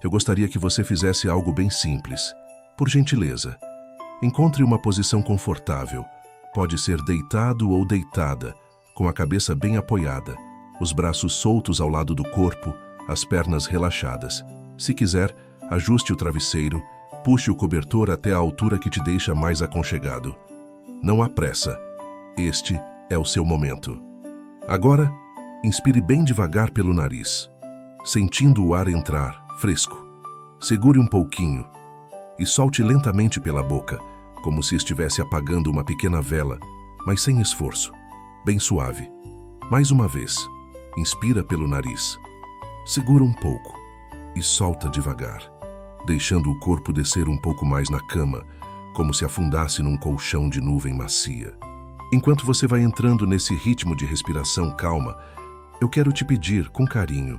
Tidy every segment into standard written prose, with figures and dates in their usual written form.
eu gostaria que você fizesse algo bem simples. Por gentileza, encontre uma posição confortável. Pode ser deitado ou deitada, com a cabeça bem apoiada, os braços soltos ao lado do corpo, as pernas relaxadas. Se quiser, ajuste o travesseiro, puxe o cobertor até a altura que te deixa mais aconchegado. Não há pressa. Este é o seu momento. Agora, inspire bem devagar pelo nariz, sentindo o ar entrar, fresco. Segure um pouquinho e solte lentamente pela boca, como se estivesse apagando uma pequena vela, mas sem esforço, bem suave. Mais uma vez, inspira pelo nariz, segura um pouco e solta devagar, deixando o corpo descer um pouco mais na cama, como se afundasse num colchão de nuvem macia. Enquanto você vai entrando nesse ritmo de respiração calma, eu quero te pedir, com carinho,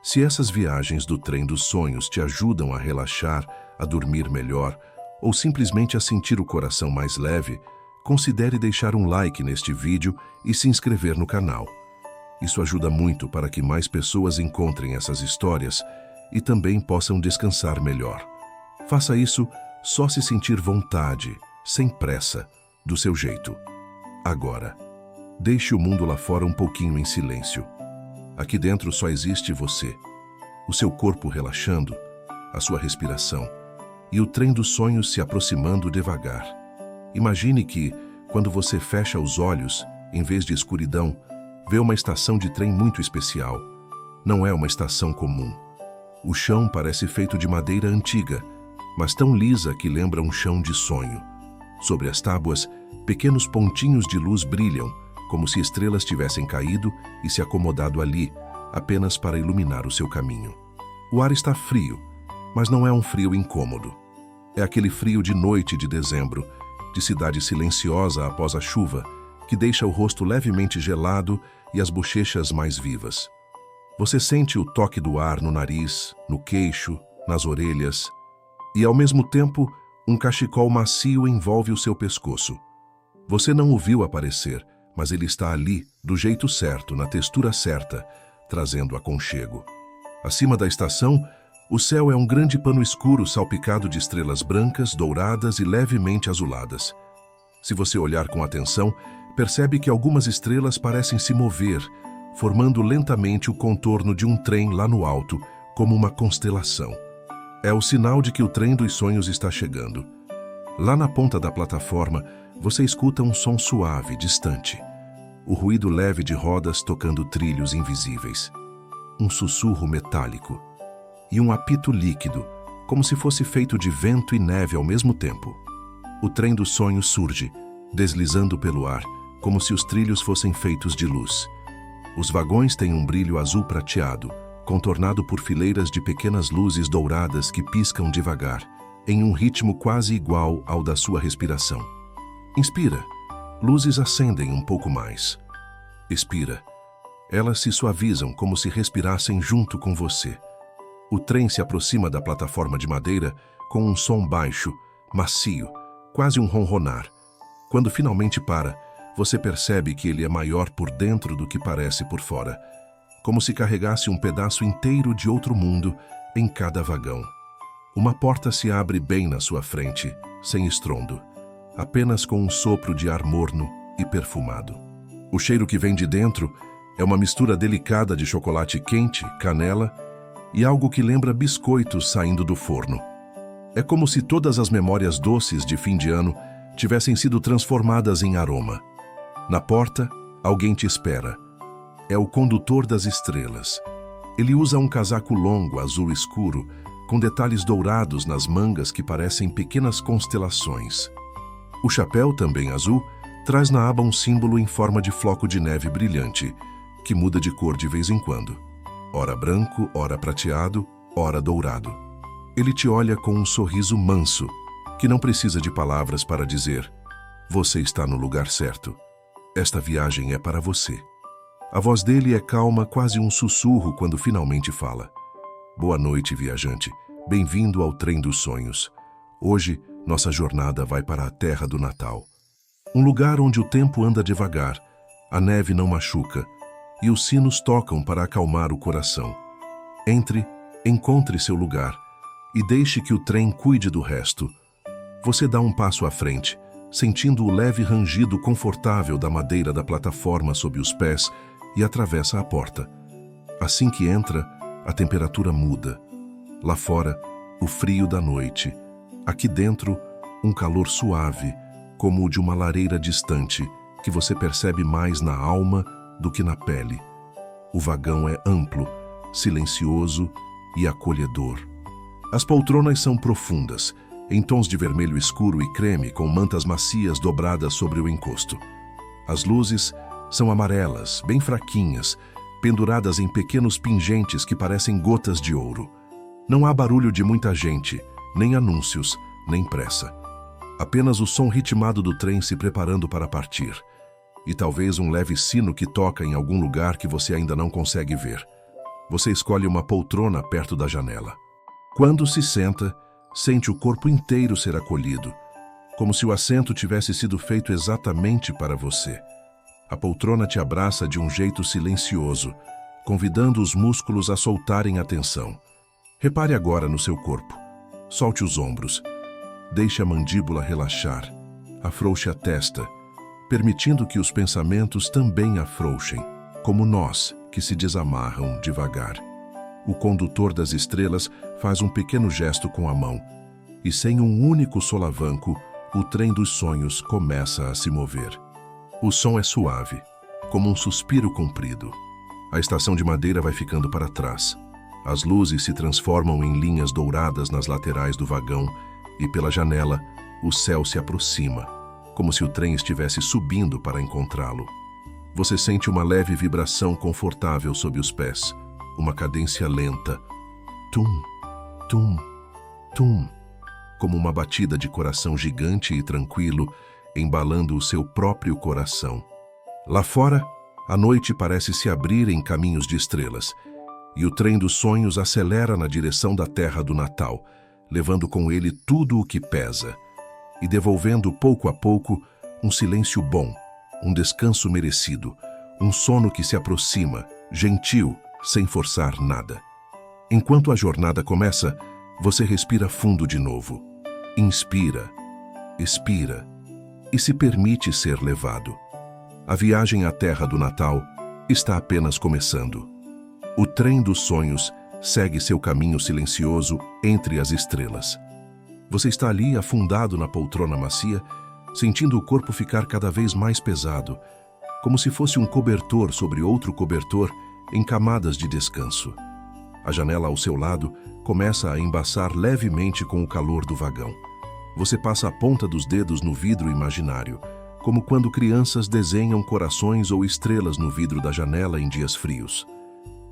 se essas viagens do trem dos sonhos te ajudam a relaxar, a dormir melhor, ou simplesmente a sentir o coração mais leve, considere deixar um like neste vídeo e se inscrever no canal. Isso ajuda muito para que mais pessoas encontrem essas histórias e também possam descansar melhor. Faça isso só se sentir vontade, sem pressa, do seu jeito. Agora, deixe o mundo lá fora um pouquinho em silêncio. Aqui dentro só existe você, o seu corpo relaxando, a sua respiração e o trem dos sonhos se aproximando devagar. Imagine que, quando você fecha os olhos, em vez de escuridão, vê uma estação de trem muito especial. Não é uma estação comum. O chão parece feito de madeira antiga, mas tão lisa que lembra um chão de sonho. Sobre as tábuas, pequenos pontinhos de luz brilham, como se estrelas tivessem caído e se acomodado ali, apenas para iluminar o seu caminho. O ar está frio, mas não é um frio incômodo. É aquele frio de noite de dezembro, de cidade silenciosa após a chuva, que deixa o rosto levemente gelado e as bochechas mais vivas. Você sente o toque do ar no nariz, no queixo, nas orelhas, e ao mesmo tempo, um cachecol macio envolve o seu pescoço. Você não o viu aparecer, mas ele está ali, do jeito certo, na textura certa, trazendo aconchego. Acima da estação, o céu é um grande pano escuro salpicado de estrelas brancas, douradas e levemente azuladas. Se você olhar com atenção, percebe que algumas estrelas parecem se mover, formando lentamente o contorno de um trem lá no alto, como uma constelação. É o sinal de que o trem dos sonhos está chegando. Lá na ponta da plataforma, você escuta um som suave, distante. O ruído leve de rodas tocando trilhos invisíveis. Um sussurro metálico. E um apito líquido, como se fosse feito de vento e neve ao mesmo tempo. O trem dos sonhos surge, deslizando pelo ar, como se os trilhos fossem feitos de luz. Os vagões têm um brilho azul prateado, contornado por fileiras de pequenas luzes douradas que piscam devagar, em um ritmo quase igual ao da sua respiração. Inspira. Luzes acendem um pouco mais. Expira. Elas se suavizam como se respirassem junto com você. O trem se aproxima da plataforma de madeira com um som baixo, macio, quase um ronronar. Quando finalmente para, você percebe que ele é maior por dentro do que parece por fora, como se carregasse um pedaço inteiro de outro mundo em cada vagão. Uma porta se abre bem na sua frente, sem estrondo, apenas com um sopro de ar morno e perfumado. O cheiro que vem de dentro é uma mistura delicada de chocolate quente, canela e algo que lembra biscoitos saindo do forno. É como se todas as memórias doces de fim de ano tivessem sido transformadas em aroma. Na porta, alguém te espera. É o condutor das estrelas. Ele usa um casaco longo, azul escuro, com detalhes dourados nas mangas que parecem pequenas constelações. O chapéu, também azul, traz na aba um símbolo em forma de floco de neve brilhante, que muda de cor de vez em quando. Ora branco, ora prateado, ora dourado. Ele te olha com um sorriso manso, que não precisa de palavras para dizer: você está no lugar certo. Esta viagem é para você. A voz dele é calma, quase um sussurro quando finalmente fala. Boa noite, viajante. Bem-vindo ao trem dos sonhos. Hoje, nossa jornada vai para a terra do Natal. Um lugar onde o tempo anda devagar, a neve não machuca, e os sinos tocam para acalmar o coração. Entre Encontre seu lugar e deixe que o trem cuide do resto. Você dá um passo à frente, sentindo o leve rangido confortável da madeira da plataforma sob os pés e atravessa a porta. Assim que entra, a temperatura muda. Lá fora, o frio da noite. Aqui dentro, um calor suave, como o de uma lareira distante, que você percebe mais na alma do que na pele. O vagão é amplo, silencioso e acolhedor. As poltronas são profundas, em tons de vermelho escuro e creme, com mantas macias dobradas sobre o encosto. As luzes são amarelas, bem fraquinhas, penduradas em pequenos pingentes que parecem gotas de ouro. Não há barulho de muita gente, nem anúncios, nem pressa. Apenas o som ritmado do trem se preparando para partir. E talvez um leve sino que toca em algum lugar que você ainda não consegue ver. Você escolhe uma poltrona perto da janela. Quando se senta, sente o corpo inteiro ser acolhido, como se o assento tivesse sido feito exatamente para você. A poltrona te abraça de um jeito silencioso, convidando os músculos a soltarem a tensão. Repare agora no seu corpo. Solte os ombros. Deixe a mandíbula relaxar. Afrouxe a testa, permitindo que os pensamentos também afrouxem, como nós que se desamarram devagar. O condutor das estrelas faz um pequeno gesto com a mão, e sem um único solavanco, o trem dos sonhos começa a se mover. O som é suave, como um suspiro comprido. A estação de madeira vai ficando para trás. As luzes se transformam em linhas douradas nas laterais do vagão e pela janela, o céu se aproxima, como se o trem estivesse subindo para encontrá-lo. Você sente uma leve vibração confortável sob os pés, uma cadência lenta. Tum, tum, tum, como uma batida de coração gigante e tranquilo, embalando o seu próprio coração. Lá fora, a noite parece se abrir em caminhos de estrelas, e o trem dos sonhos acelera na direção da terra do Natal, levando com ele tudo o que pesa, e devolvendo pouco a pouco um silêncio bom, um descanso merecido, um sono que se aproxima, gentil, sem forçar nada. Enquanto a jornada começa, você respira fundo de novo. Inspira, expira e se permite ser levado. A viagem à Terra do Natal está apenas começando. O trem dos sonhos segue seu caminho silencioso entre as estrelas. Você está ali afundado na poltrona macia, sentindo o corpo ficar cada vez mais pesado, como se fosse um cobertor sobre outro cobertor em camadas de descanso. A janela ao seu lado começa a embaçar levemente com o calor do vagão. Você passa a ponta dos dedos no vidro imaginário, como quando crianças desenham corações ou estrelas no vidro da janela em dias frios.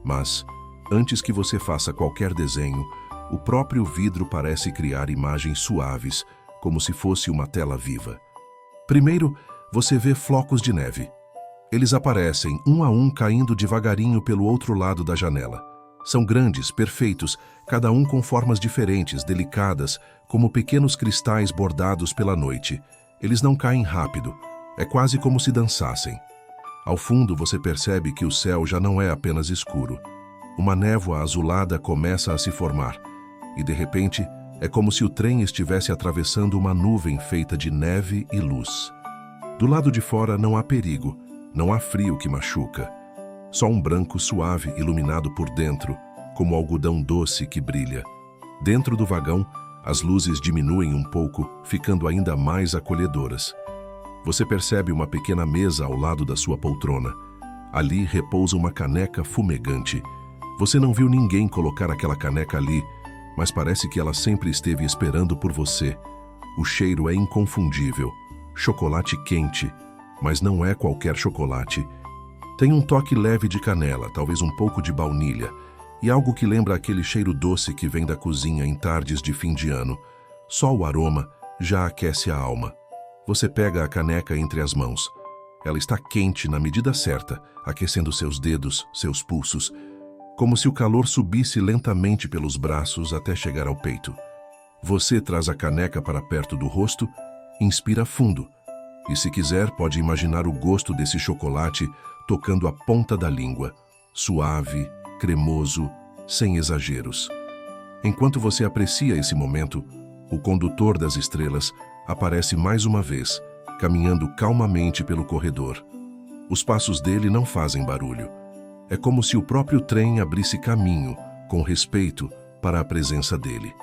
Mas, antes que você faça qualquer desenho, o próprio vidro parece criar imagens suaves, como se fosse uma tela viva. Primeiro, você vê flocos de neve. Eles aparecem, um a um, caindo devagarinho pelo outro lado da janela. São grandes, perfeitos, cada um com formas diferentes, delicadas, como pequenos cristais bordados pela noite. Eles não caem rápido, é quase como se dançassem. Ao fundo você percebe que o céu já não é apenas escuro. Uma névoa azulada começa a se formar, e de repente é como se o trem estivesse atravessando uma nuvem feita de neve e luz. Do lado de fora não há perigo, não há frio que machuca. Só um branco suave iluminado por dentro, como algodão doce que brilha. Dentro do vagão, as luzes diminuem um pouco, ficando ainda mais acolhedoras. Você percebe uma pequena mesa ao lado da sua poltrona. Ali repousa uma caneca fumegante. Você não viu ninguém colocar aquela caneca ali, mas parece que ela sempre esteve esperando por você. O cheiro é inconfundível. Chocolate quente, mas não é qualquer chocolate. Tem um toque leve de canela, talvez um pouco de baunilha, e algo que lembra aquele cheiro doce que vem da cozinha em tardes de fim de ano. Só o aroma já aquece a alma. Você pega a caneca entre as mãos. Ela está quente na medida certa, aquecendo seus dedos, seus pulsos, como se o calor subisse lentamente pelos braços até chegar ao peito. Você traz a caneca para perto do rosto, inspira fundo, e se quiser pode imaginar o gosto desse chocolate tocando a ponta da língua, suave, cremoso, sem exageros. Enquanto você aprecia esse momento, o condutor das estrelas aparece mais uma vez, caminhando calmamente pelo corredor. Os passos dele não fazem barulho. É como se o próprio trem abrisse caminho, com respeito, para a presença dele.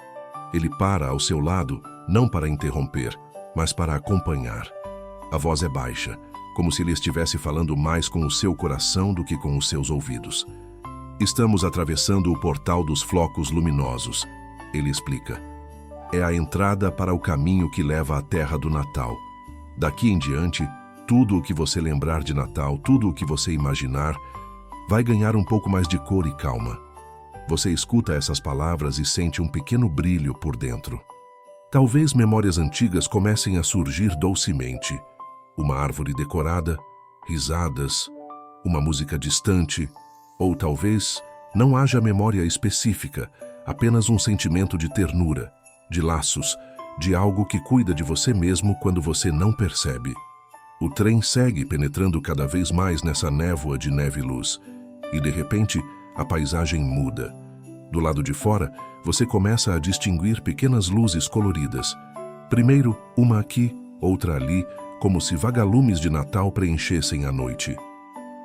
Ele para ao seu lado, não para interromper, mas para acompanhar. A voz é baixa, como se ele estivesse falando mais com o seu coração do que com os seus ouvidos. Estamos atravessando o portal dos flocos luminosos, ele explica. É a entrada para o caminho que leva à terra do Natal. Daqui em diante, tudo o que você lembrar de Natal, tudo o que você imaginar, vai ganhar um pouco mais de cor e calma. Você escuta essas palavras e sente um pequeno brilho por dentro. Talvez memórias antigas comecem a surgir dolcemente. Uma árvore decorada, risadas, uma música distante, ou talvez não haja memória específica, apenas um sentimento de ternura, de laços, de algo que cuida de você mesmo quando você não percebe. O trem segue penetrando cada vez mais nessa névoa de neve e luz, e de repente a paisagem muda. Do lado de fora, você começa a distinguir pequenas luzes coloridas. Primeiro, uma aqui, outra ali, como se vagalumes de Natal preenchessem a noite.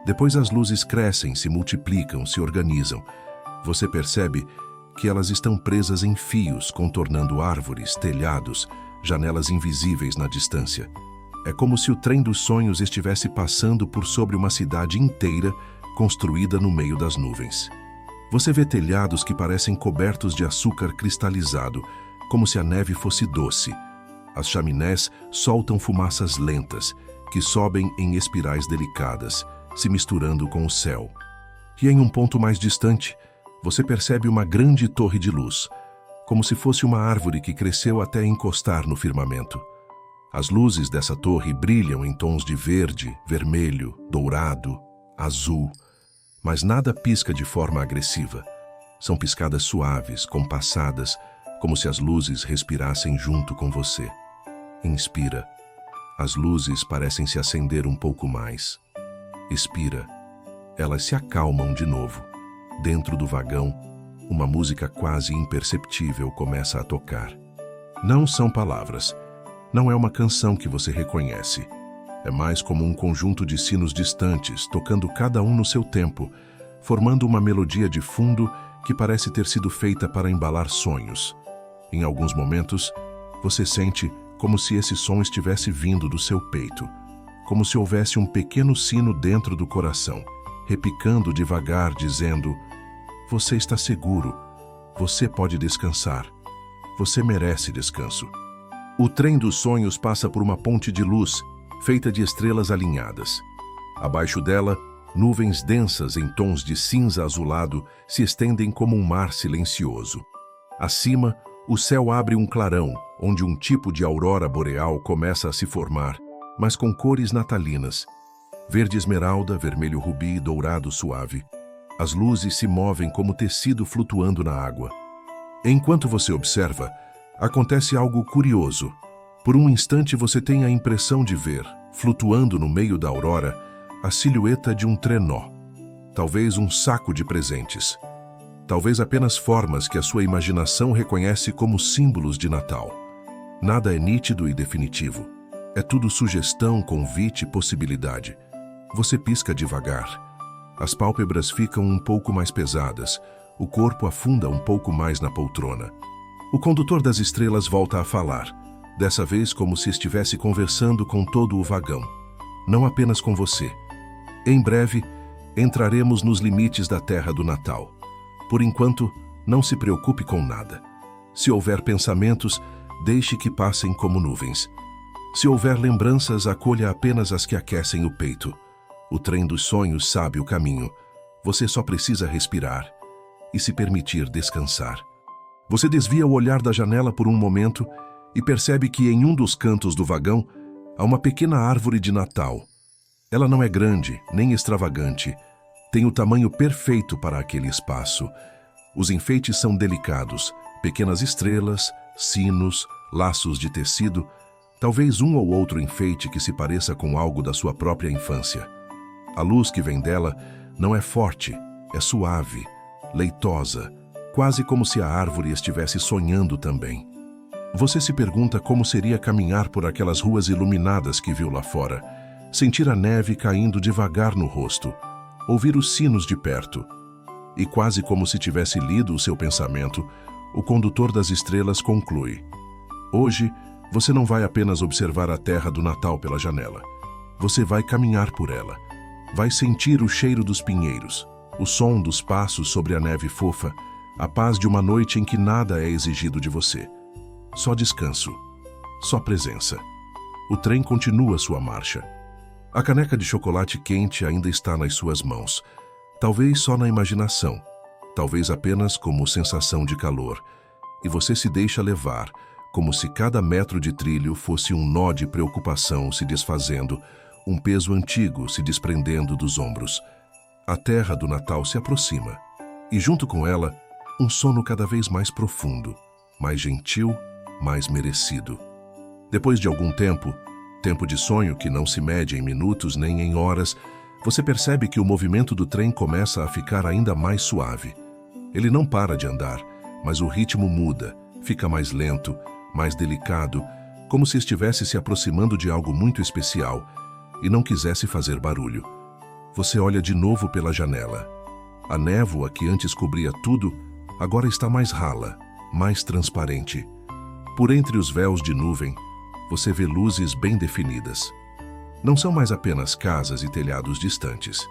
Depois as luzes crescem, se multiplicam, se organizam. Você percebe que elas estão presas em fios, contornando árvores, telhados, janelas invisíveis na distância. É como se o trem dos sonhos estivesse passando por sobre uma cidade inteira, construída no meio das nuvens. Você vê telhados que parecem cobertos de açúcar cristalizado, como se a neve fosse doce. As chaminés soltam fumaças lentas, que sobem em espirais delicadas, se misturando com o céu. E em um ponto mais distante, você percebe uma grande torre de luz, como se fosse uma árvore que cresceu até encostar no firmamento. As luzes dessa torre brilham em tons de verde, vermelho, dourado, azul, mas nada pisca de forma agressiva. São piscadas suaves, compassadas, como se as luzes respirassem junto com você. Inspira. As luzes parecem se acender um pouco mais. Expira. Elas se acalmam de novo. Dentro do vagão, uma música quase imperceptível começa a tocar. Não são palavras. Não é uma canção que você reconhece. É mais como um conjunto de sinos distantes, tocando cada um no seu tempo, formando uma melodia de fundo que parece ter sido feita para embalar sonhos. Em alguns momentos, você sente como se esse som estivesse vindo do seu peito, como se houvesse um pequeno sino dentro do coração, repicando devagar, dizendo: você está seguro, você pode descansar, você merece descanso. O trem dos sonhos passa por uma ponte de luz, feita de estrelas alinhadas. Abaixo dela, nuvens densas em tons de cinza azulado se estendem como um mar silencioso. Acima, o céu abre um clarão, onde um tipo de aurora boreal começa a se formar, mas com cores natalinas. Verde esmeralda, vermelho rubi e dourado suave. As luzes se movem como tecido flutuando na água. Enquanto você observa, acontece algo curioso. Por um instante você tem a impressão de ver, flutuando no meio da aurora, a silhueta de um trenó. Talvez um saco de presentes. Talvez apenas formas que a sua imaginação reconhece como símbolos de Natal. Nada é nítido e definitivo. É tudo sugestão, convite, possibilidade. Você pisca devagar. As pálpebras ficam um pouco mais pesadas. O corpo afunda um pouco mais na poltrona. O condutor das estrelas volta a falar, dessa vez como se estivesse conversando com todo o vagão, não apenas com você. Em breve, entraremos nos limites da terra do Natal. Por enquanto, não se preocupe com nada. Se houver pensamentos, deixe que passem como nuvens. Se houver lembranças, acolha apenas as que aquecem o peito. O trem dos sonhos sabe o caminho. Você só precisa respirar e se permitir descansar. Você desvia o olhar da janela por um momento e percebe que em um dos cantos do vagão há uma pequena árvore de Natal. Ela não é grande, nem extravagante. Tem o tamanho perfeito para aquele espaço. Os enfeites são delicados, pequenas estrelas, sinos, laços de tecido, talvez um ou outro enfeite que se pareça com algo da sua própria infância. A luz que vem dela não é forte, é suave, leitosa, quase como se a árvore estivesse sonhando também. Você se pergunta como seria caminhar por aquelas ruas iluminadas que viu lá fora, sentir a neve caindo devagar no rosto, ouvir os sinos de perto. E quase como se tivesse lido o seu pensamento, o condutor das estrelas conclui: hoje, você não vai apenas observar a terra do Natal pela janela. Você vai caminhar por ela. Vai sentir o cheiro dos pinheiros, o som dos passos sobre a neve fofa, a paz de uma noite em que nada é exigido de você. Só descanso. Só presença. O trem continua sua marcha. A caneca de chocolate quente ainda está nas suas mãos. Talvez só na imaginação. Talvez apenas como sensação de calor. E você se deixa levar, como se cada metro de trilho fosse um nó de preocupação se desfazendo, um peso antigo se desprendendo dos ombros. A terra do Natal se aproxima. E junto com ela, um sono cada vez mais profundo, mais gentil, mais merecido. Depois de algum tempo de sonho que não se mede em minutos nem em horas, você percebe que o movimento do trem começa a ficar ainda mais suave. Ele não para de andar, mas o ritmo muda, fica mais lento, mais delicado, como se estivesse se aproximando de algo muito especial e não quisesse fazer barulho. Você olha de novo pela janela. A névoa que antes cobria tudo, agora está mais rala, mais transparente. Por entre os véus de nuvem, você vê luzes bem definidas. Não são mais apenas casas e telhados distantes.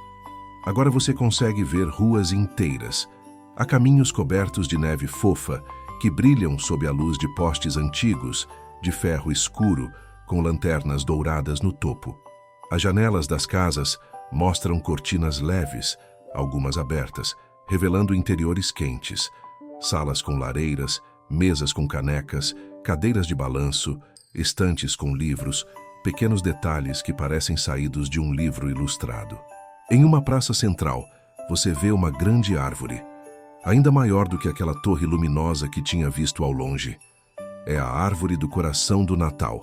Agora você consegue ver ruas inteiras. Há caminhos cobertos de neve fofa que brilham sob a luz de postes antigos, de ferro escuro, com lanternas douradas no topo. As janelas das casas mostram cortinas leves, algumas abertas, revelando interiores quentes, salas com lareiras, mesas com canecas, cadeiras de balanço, estantes com livros, pequenos detalhes que parecem saídos de um livro ilustrado. Em uma praça central, você vê uma grande árvore, ainda maior do que aquela torre luminosa que tinha visto ao longe. É a árvore do coração do Natal.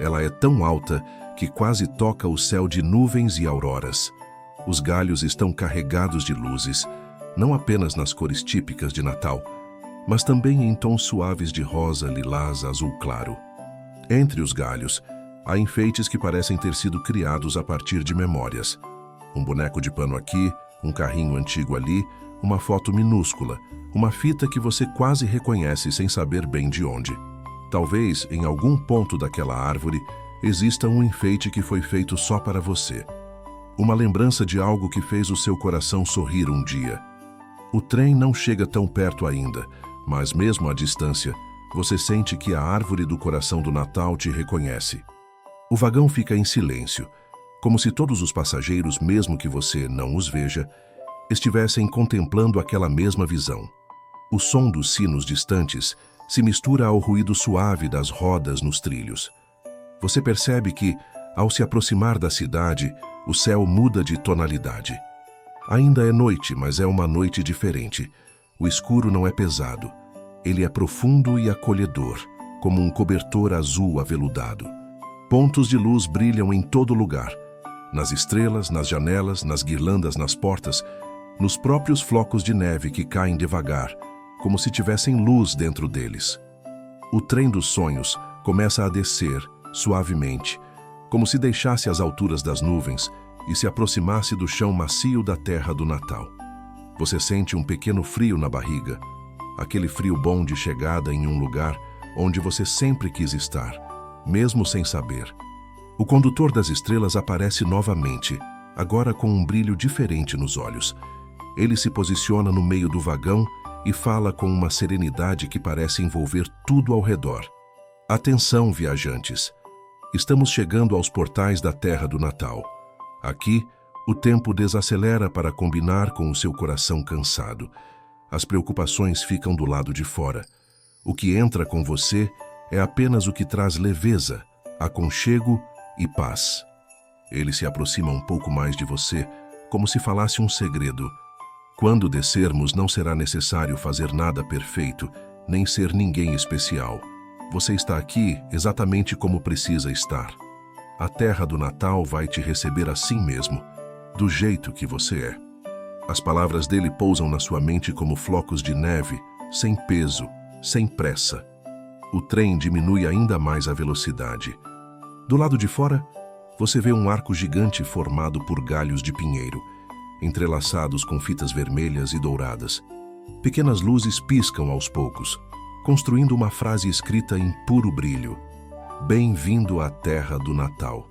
Ela é tão alta que quase toca o céu de nuvens e auroras. Os galhos estão carregados de luzes, não apenas nas cores típicas de Natal, mas também em tons suaves de rosa, lilás, azul claro. Entre os galhos, há enfeites que parecem ter sido criados a partir de memórias. Um boneco de pano aqui, um carrinho antigo ali, uma foto minúscula, uma fita que você quase reconhece sem saber bem de onde. Talvez, em algum ponto daquela árvore, exista um enfeite que foi feito só para você. Uma lembrança de algo que fez o seu coração sorrir um dia. O trem não chega tão perto ainda, mas mesmo à distância, você sente que a árvore do coração do Natal te reconhece. O vagão fica em silêncio, como se todos os passageiros, mesmo que você não os veja, estivessem contemplando aquela mesma visão. O som dos sinos distantes se mistura ao ruído suave das rodas nos trilhos. Você percebe que, ao se aproximar da cidade, o céu muda de tonalidade. Ainda é noite, mas é uma noite diferente. O escuro não é pesado. Ele é profundo e acolhedor, como um cobertor azul aveludado. Pontos de luz brilham em todo lugar. Nas estrelas, nas janelas, nas guirlandas nas portas, nos próprios flocos de neve que caem devagar, como se tivessem luz dentro deles. O trem dos sonhos começa a descer, suavemente, como se deixasse as alturas das nuvens e se aproximasse do chão macio da terra do Natal. Você sente um pequeno frio na barriga, aquele frio bom de chegada em um lugar onde você sempre quis estar, mesmo sem saber. O condutor das estrelas aparece novamente, agora com um brilho diferente nos olhos. Ele se posiciona no meio do vagão e fala com uma serenidade que parece envolver tudo ao redor. Atenção, viajantes! Estamos chegando aos portais da Terra do Natal. Aqui, o tempo desacelera para combinar com o seu coração cansado. As preocupações ficam do lado de fora. O que entra com você é apenas o que traz leveza, aconchego e paz. Ele se aproxima um pouco mais de você, como se falasse um segredo. Quando descermos, não será necessário fazer nada perfeito, nem ser ninguém especial. Você está aqui exatamente como precisa estar. A Terra do Natal vai te receber assim mesmo, do jeito que você é. As palavras dele pousam na sua mente como flocos de neve, sem peso, sem pressa. O trem diminui ainda mais a velocidade. Do lado de fora, você vê um arco gigante formado por galhos de pinheiro, entrelaçados com fitas vermelhas e douradas. Pequenas luzes piscam aos poucos, construindo uma frase escrita em puro brilho: Bem-vindo à Terra do Natal.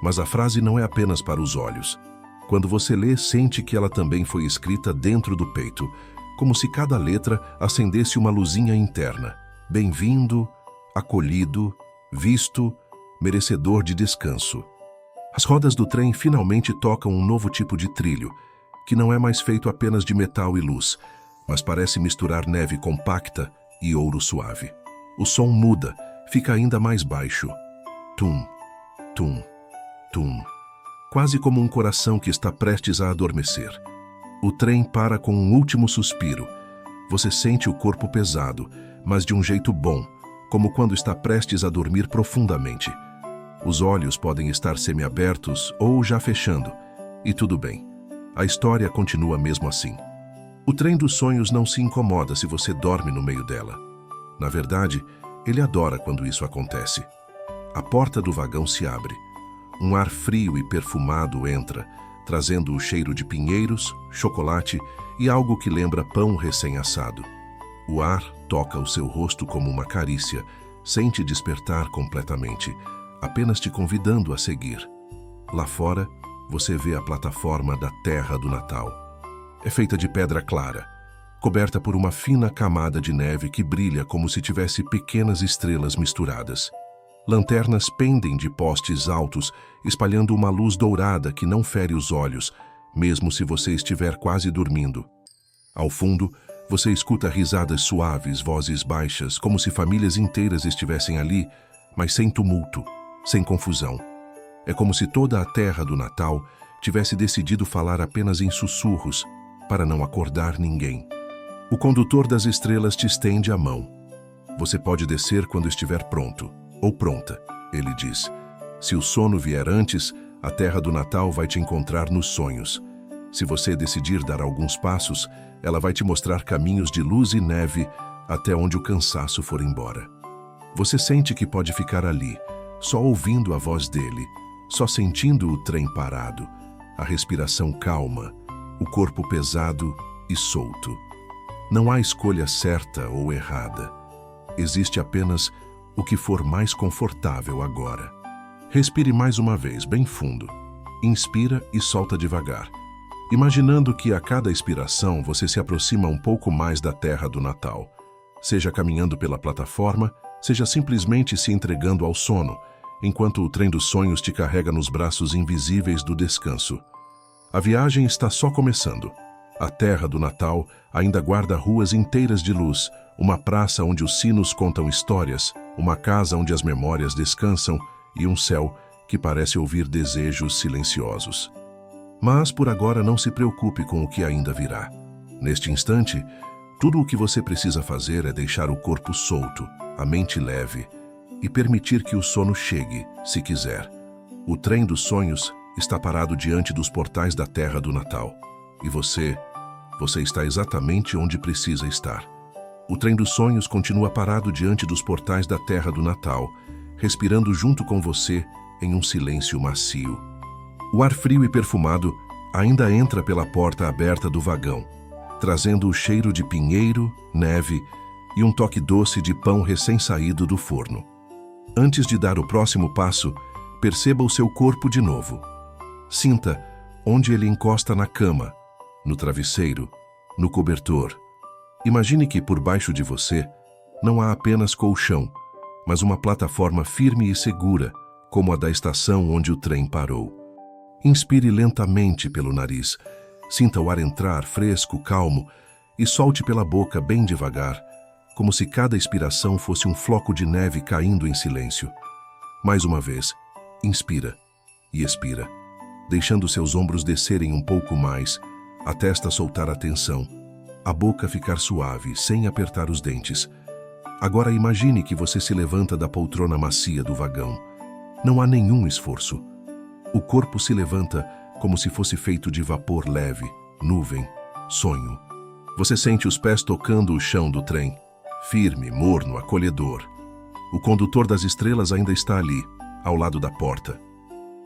Mas a frase não é apenas para os olhos. Quando você lê, sente que ela também foi escrita dentro do peito, como se cada letra acendesse uma luzinha interna. Bem-vindo, acolhido, visto, merecedor de descanso. As rodas do trem finalmente tocam um novo tipo de trilho, que não é mais feito apenas de metal e luz, mas parece misturar neve compacta e ouro suave. O som muda, fica ainda mais baixo. Tum, tum, tum. Quase como um coração que está prestes a adormecer. O trem para com um último suspiro. Você sente o corpo pesado, mas de um jeito bom, como quando está prestes a dormir profundamente. Os olhos podem estar semiabertos ou já fechando, e tudo bem. A história continua mesmo assim. O trem dos sonhos não se incomoda se você dorme no meio dela. Na verdade, ele adora quando isso acontece. A porta do vagão se abre. Um ar frio e perfumado entra, trazendo o cheiro de pinheiros, chocolate e algo que lembra pão recém-assado. O ar toca o seu rosto como uma carícia, sem te despertar completamente, apenas te convidando a seguir. Lá fora, você vê a plataforma da Terra do Natal. É feita de pedra clara, coberta por uma fina camada de neve que brilha como se tivesse pequenas estrelas misturadas. Lanternas pendem de postes altos, espalhando uma luz dourada que não fere os olhos, mesmo se você estiver quase dormindo. Ao fundo, você escuta risadas suaves, vozes baixas, como se famílias inteiras estivessem ali, mas sem tumulto, sem confusão. É como se toda a Terra do Natal tivesse decidido falar apenas em sussurros, para não acordar ninguém. O condutor das estrelas te estende a mão. Você pode descer quando estiver pronto. Ou pronta, ele diz. Se o sono vier antes, a Terra do Natal vai te encontrar nos sonhos. Se você decidir dar alguns passos, ela vai te mostrar caminhos de luz e neve até onde o cansaço for embora. Você sente que pode ficar ali, só ouvindo a voz dele, só sentindo o trem parado, a respiração calma, o corpo pesado e solto. Não há escolha certa ou errada. Existe apenas o que for mais confortável agora. Respire mais uma vez, bem fundo. Inspira e solta devagar, imaginando que a cada expiração você se aproxima um pouco mais da Terra do Natal. Seja caminhando pela plataforma, seja simplesmente se entregando ao sono, enquanto o trem dos sonhos te carrega nos braços invisíveis do descanso. A viagem está só começando. A Terra do Natal ainda guarda ruas inteiras de luz, uma praça onde os sinos contam histórias, uma casa onde as memórias descansam e um céu que parece ouvir desejos silenciosos. Mas por agora não se preocupe com o que ainda virá. Neste instante, tudo o que você precisa fazer é deixar o corpo solto, a mente leve e permitir que o sono chegue, se quiser. O trem dos sonhos está parado diante dos portais da Terra do Natal. E você está exatamente onde precisa estar. O trem dos sonhos continua parado diante dos portais da Terra do Natal, respirando junto com você em um silêncio macio. O ar frio e perfumado ainda entra pela porta aberta do vagão, trazendo o cheiro de pinheiro, neve e um toque doce de pão recém-saído do forno. Antes de dar o próximo passo, perceba o seu corpo de novo. Sinta onde ele encosta na cama, no travesseiro, no cobertor. Imagine que por baixo de você não há apenas colchão, mas uma plataforma firme e segura, como a da estação onde o trem parou. Inspire lentamente pelo nariz, sinta o ar entrar fresco, calmo, e solte pela boca bem devagar, como se cada expiração fosse um floco de neve caindo em silêncio. Mais uma vez, inspira e expira, deixando seus ombros descerem um pouco mais, a testa soltar a tensão, a boca ficar suave, sem apertar os dentes. Agora imagine que você se levanta da poltrona macia do vagão. Não há nenhum esforço. O corpo se levanta como se fosse feito de vapor leve, nuvem, sonho. Você sente os pés tocando o chão do trem, firme, morno, acolhedor. O condutor das estrelas ainda está ali, ao lado da porta.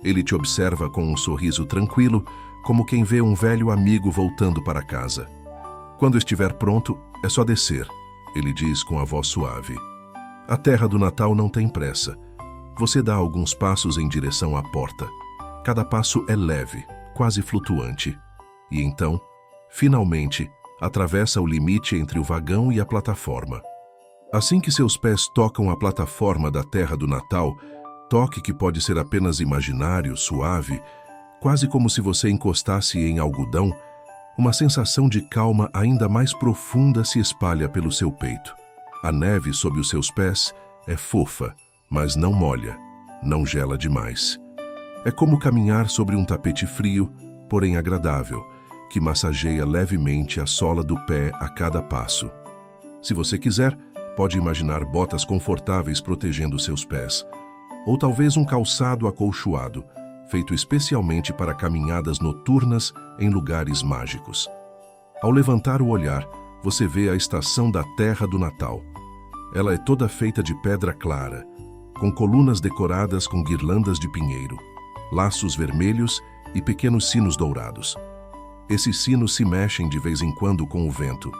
Ele te observa com um sorriso tranquilo, como quem vê um velho amigo voltando para casa. Quando estiver pronto, é só descer, ele diz com a voz suave. A terra do Natal não tem pressa. Você dá alguns passos em direção à porta. Cada passo é leve, quase flutuante. E então, finalmente, atravessa o limite entre o vagão e a plataforma. Assim que seus pés tocam a plataforma da terra do Natal, toque que pode ser apenas imaginário, suave, quase como se você encostasse em algodão, uma sensação de calma ainda mais profunda se espalha pelo seu peito. A neve sob os seus pés é fofa, mas não molha, não gela demais. É como caminhar sobre um tapete frio, porém agradável, que massageia levemente a sola do pé a cada passo. Se você quiser, pode imaginar botas confortáveis protegendo seus pés, ou talvez um calçado acolchoado, feito especialmente para caminhadas noturnas em lugares mágicos. Ao levantar o olhar, você vê a estação da Terra do Natal. Ela é toda feita de pedra clara, com colunas decoradas com guirlandas de pinheiro, laços vermelhos e pequenos sinos dourados. Esses sinos se mexem de vez em quando com o vento,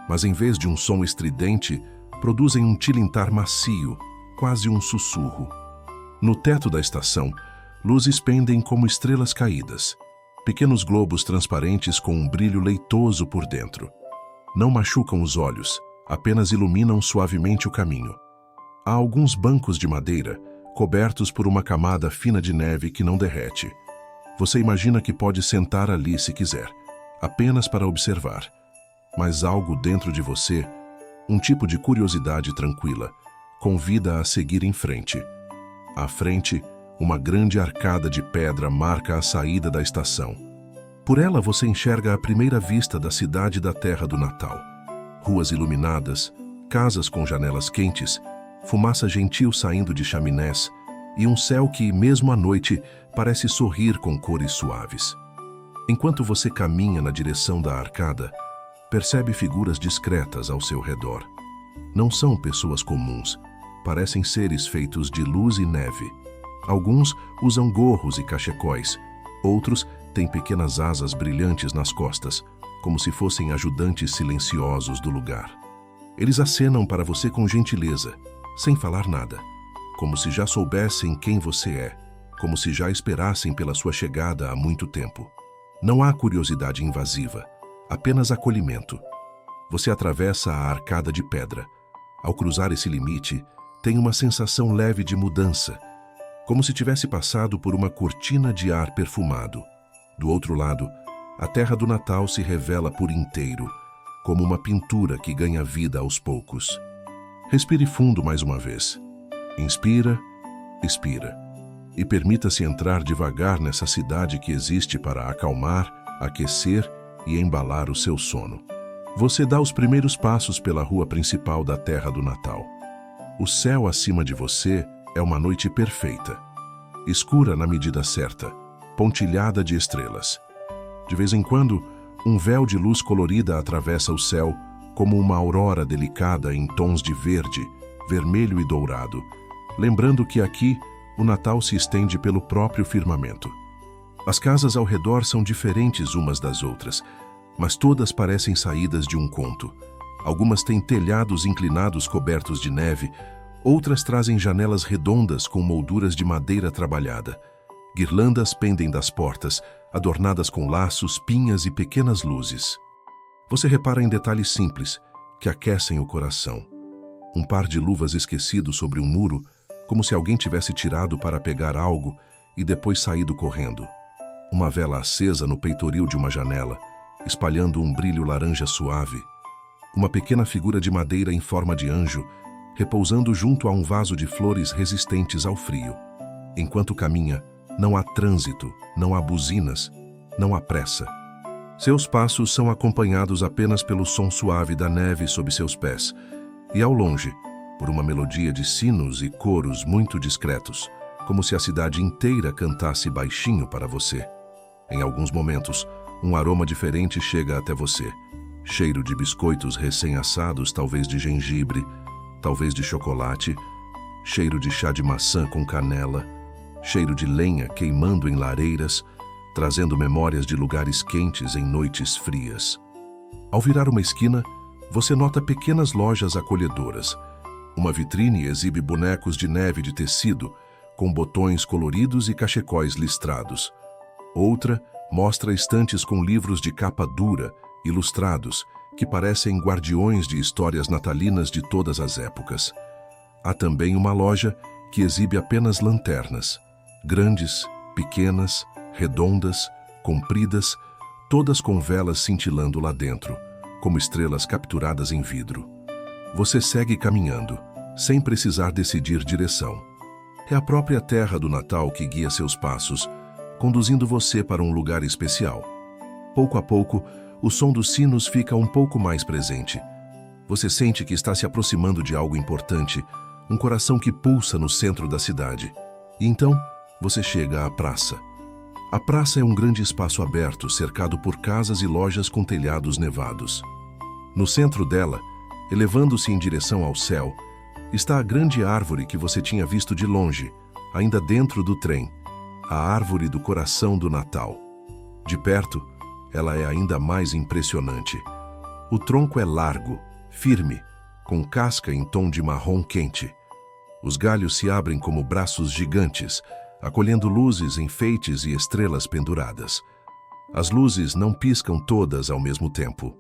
mas em vez de um som estridente, produzem um tilintar macio, quase um sussurro. No teto da estação, luzes pendem como estrelas caídas, pequenos globos transparentes com um brilho leitoso por dentro. Não machucam os olhos, apenas iluminam suavemente o caminho. Há alguns bancos de madeira, cobertos por uma camada fina de neve que não derrete. Você imagina que pode sentar ali se quiser, apenas para observar. Mas algo dentro de você, um tipo de curiosidade tranquila, convida a seguir em frente. À frente, uma grande arcada de pedra marca a saída da estação. Por ela você enxerga a primeira vista da cidade da Terra do Natal. Ruas iluminadas, casas com janelas quentes, fumaça gentil saindo de chaminés e um céu que, mesmo à noite, parece sorrir com cores suaves. Enquanto você caminha na direção da arcada, percebe figuras discretas ao seu redor. Não são pessoas comuns, parecem seres feitos de luz e neve. Alguns usam gorros e cachecóis, outros têm pequenas asas brilhantes nas costas, como se fossem ajudantes silenciosos do lugar. Eles acenam para você com gentileza, sem falar nada, como se já soubessem quem você é, como se já esperassem pela sua chegada há muito tempo. Não há curiosidade invasiva, apenas acolhimento. Você atravessa a arcada de pedra. Ao cruzar esse limite, tem uma sensação leve de mudança, como se tivesse passado por uma cortina de ar perfumado. Do outro lado, a Terra do Natal se revela por inteiro, como uma pintura que ganha vida aos poucos. Respire fundo mais uma vez. Inspira, expira. E permita-se entrar devagar nessa cidade que existe para acalmar, aquecer e embalar o seu sono. Você dá os primeiros passos pela rua principal da Terra do Natal. O céu acima de você é uma noite perfeita, escura na medida certa, pontilhada de estrelas. De vez em quando, um véu de luz colorida atravessa o céu, como uma aurora delicada em tons de verde, vermelho e dourado, lembrando que aqui o Natal se estende pelo próprio firmamento. As casas ao redor são diferentes umas das outras, mas todas parecem saídas de um conto. Algumas têm telhados inclinados cobertos de neve, outras trazem janelas redondas com molduras de madeira trabalhada. Guirlandas pendem das portas, adornadas com laços, pinhas e pequenas luzes. Você repara em detalhes simples, que aquecem o coração. Um par de luvas esquecido sobre um muro, como se alguém tivesse tirado para pegar algo e depois saído correndo. Uma vela acesa no peitoril de uma janela, espalhando um brilho laranja suave. Uma pequena figura de madeira em forma de anjo, repousando junto a um vaso de flores resistentes ao frio. Enquanto caminha, não há trânsito, não há buzinas, não há pressa. Seus passos são acompanhados apenas pelo som suave da neve sob seus pés, e ao longe, por uma melodia de sinos e coros muito discretos, como se a cidade inteira cantasse baixinho para você. Em alguns momentos, um aroma diferente chega até você. Cheiro de biscoitos recém-assados, talvez de gengibre, talvez de chocolate, cheiro de chá de maçã com canela, cheiro de lenha queimando em lareiras, trazendo memórias de lugares quentes em noites frias. Ao virar uma esquina, você nota pequenas lojas acolhedoras. Uma vitrine exibe bonecos de neve de tecido, com botões coloridos e cachecóis listrados. Outra mostra estantes com livros de capa dura, ilustrados, que parecem guardiões de histórias natalinas de todas as épocas. Há também uma loja que exibe apenas lanternas, grandes, pequenas, redondas, compridas, todas com velas cintilando lá dentro, como estrelas capturadas em vidro. Você segue caminhando, sem precisar decidir direção. É a própria terra do Natal que guia seus passos, conduzindo você para um lugar especial. Pouco a pouco, o som dos sinos fica um pouco mais presente. Você sente que está se aproximando de algo importante, um coração que pulsa no centro da cidade. E então, você chega à praça. A praça é um grande espaço aberto, cercado por casas e lojas com telhados nevados. No centro dela, elevando-se em direção ao céu, está a grande árvore que você tinha visto de longe, ainda dentro do trem, a árvore do coração do Natal. De perto, ela é ainda mais impressionante. O tronco é largo, firme, com casca em tom de marrom quente. Os galhos se abrem como braços gigantes, acolhendo luzes, enfeites e estrelas penduradas. As luzes não piscam todas ao mesmo tempo.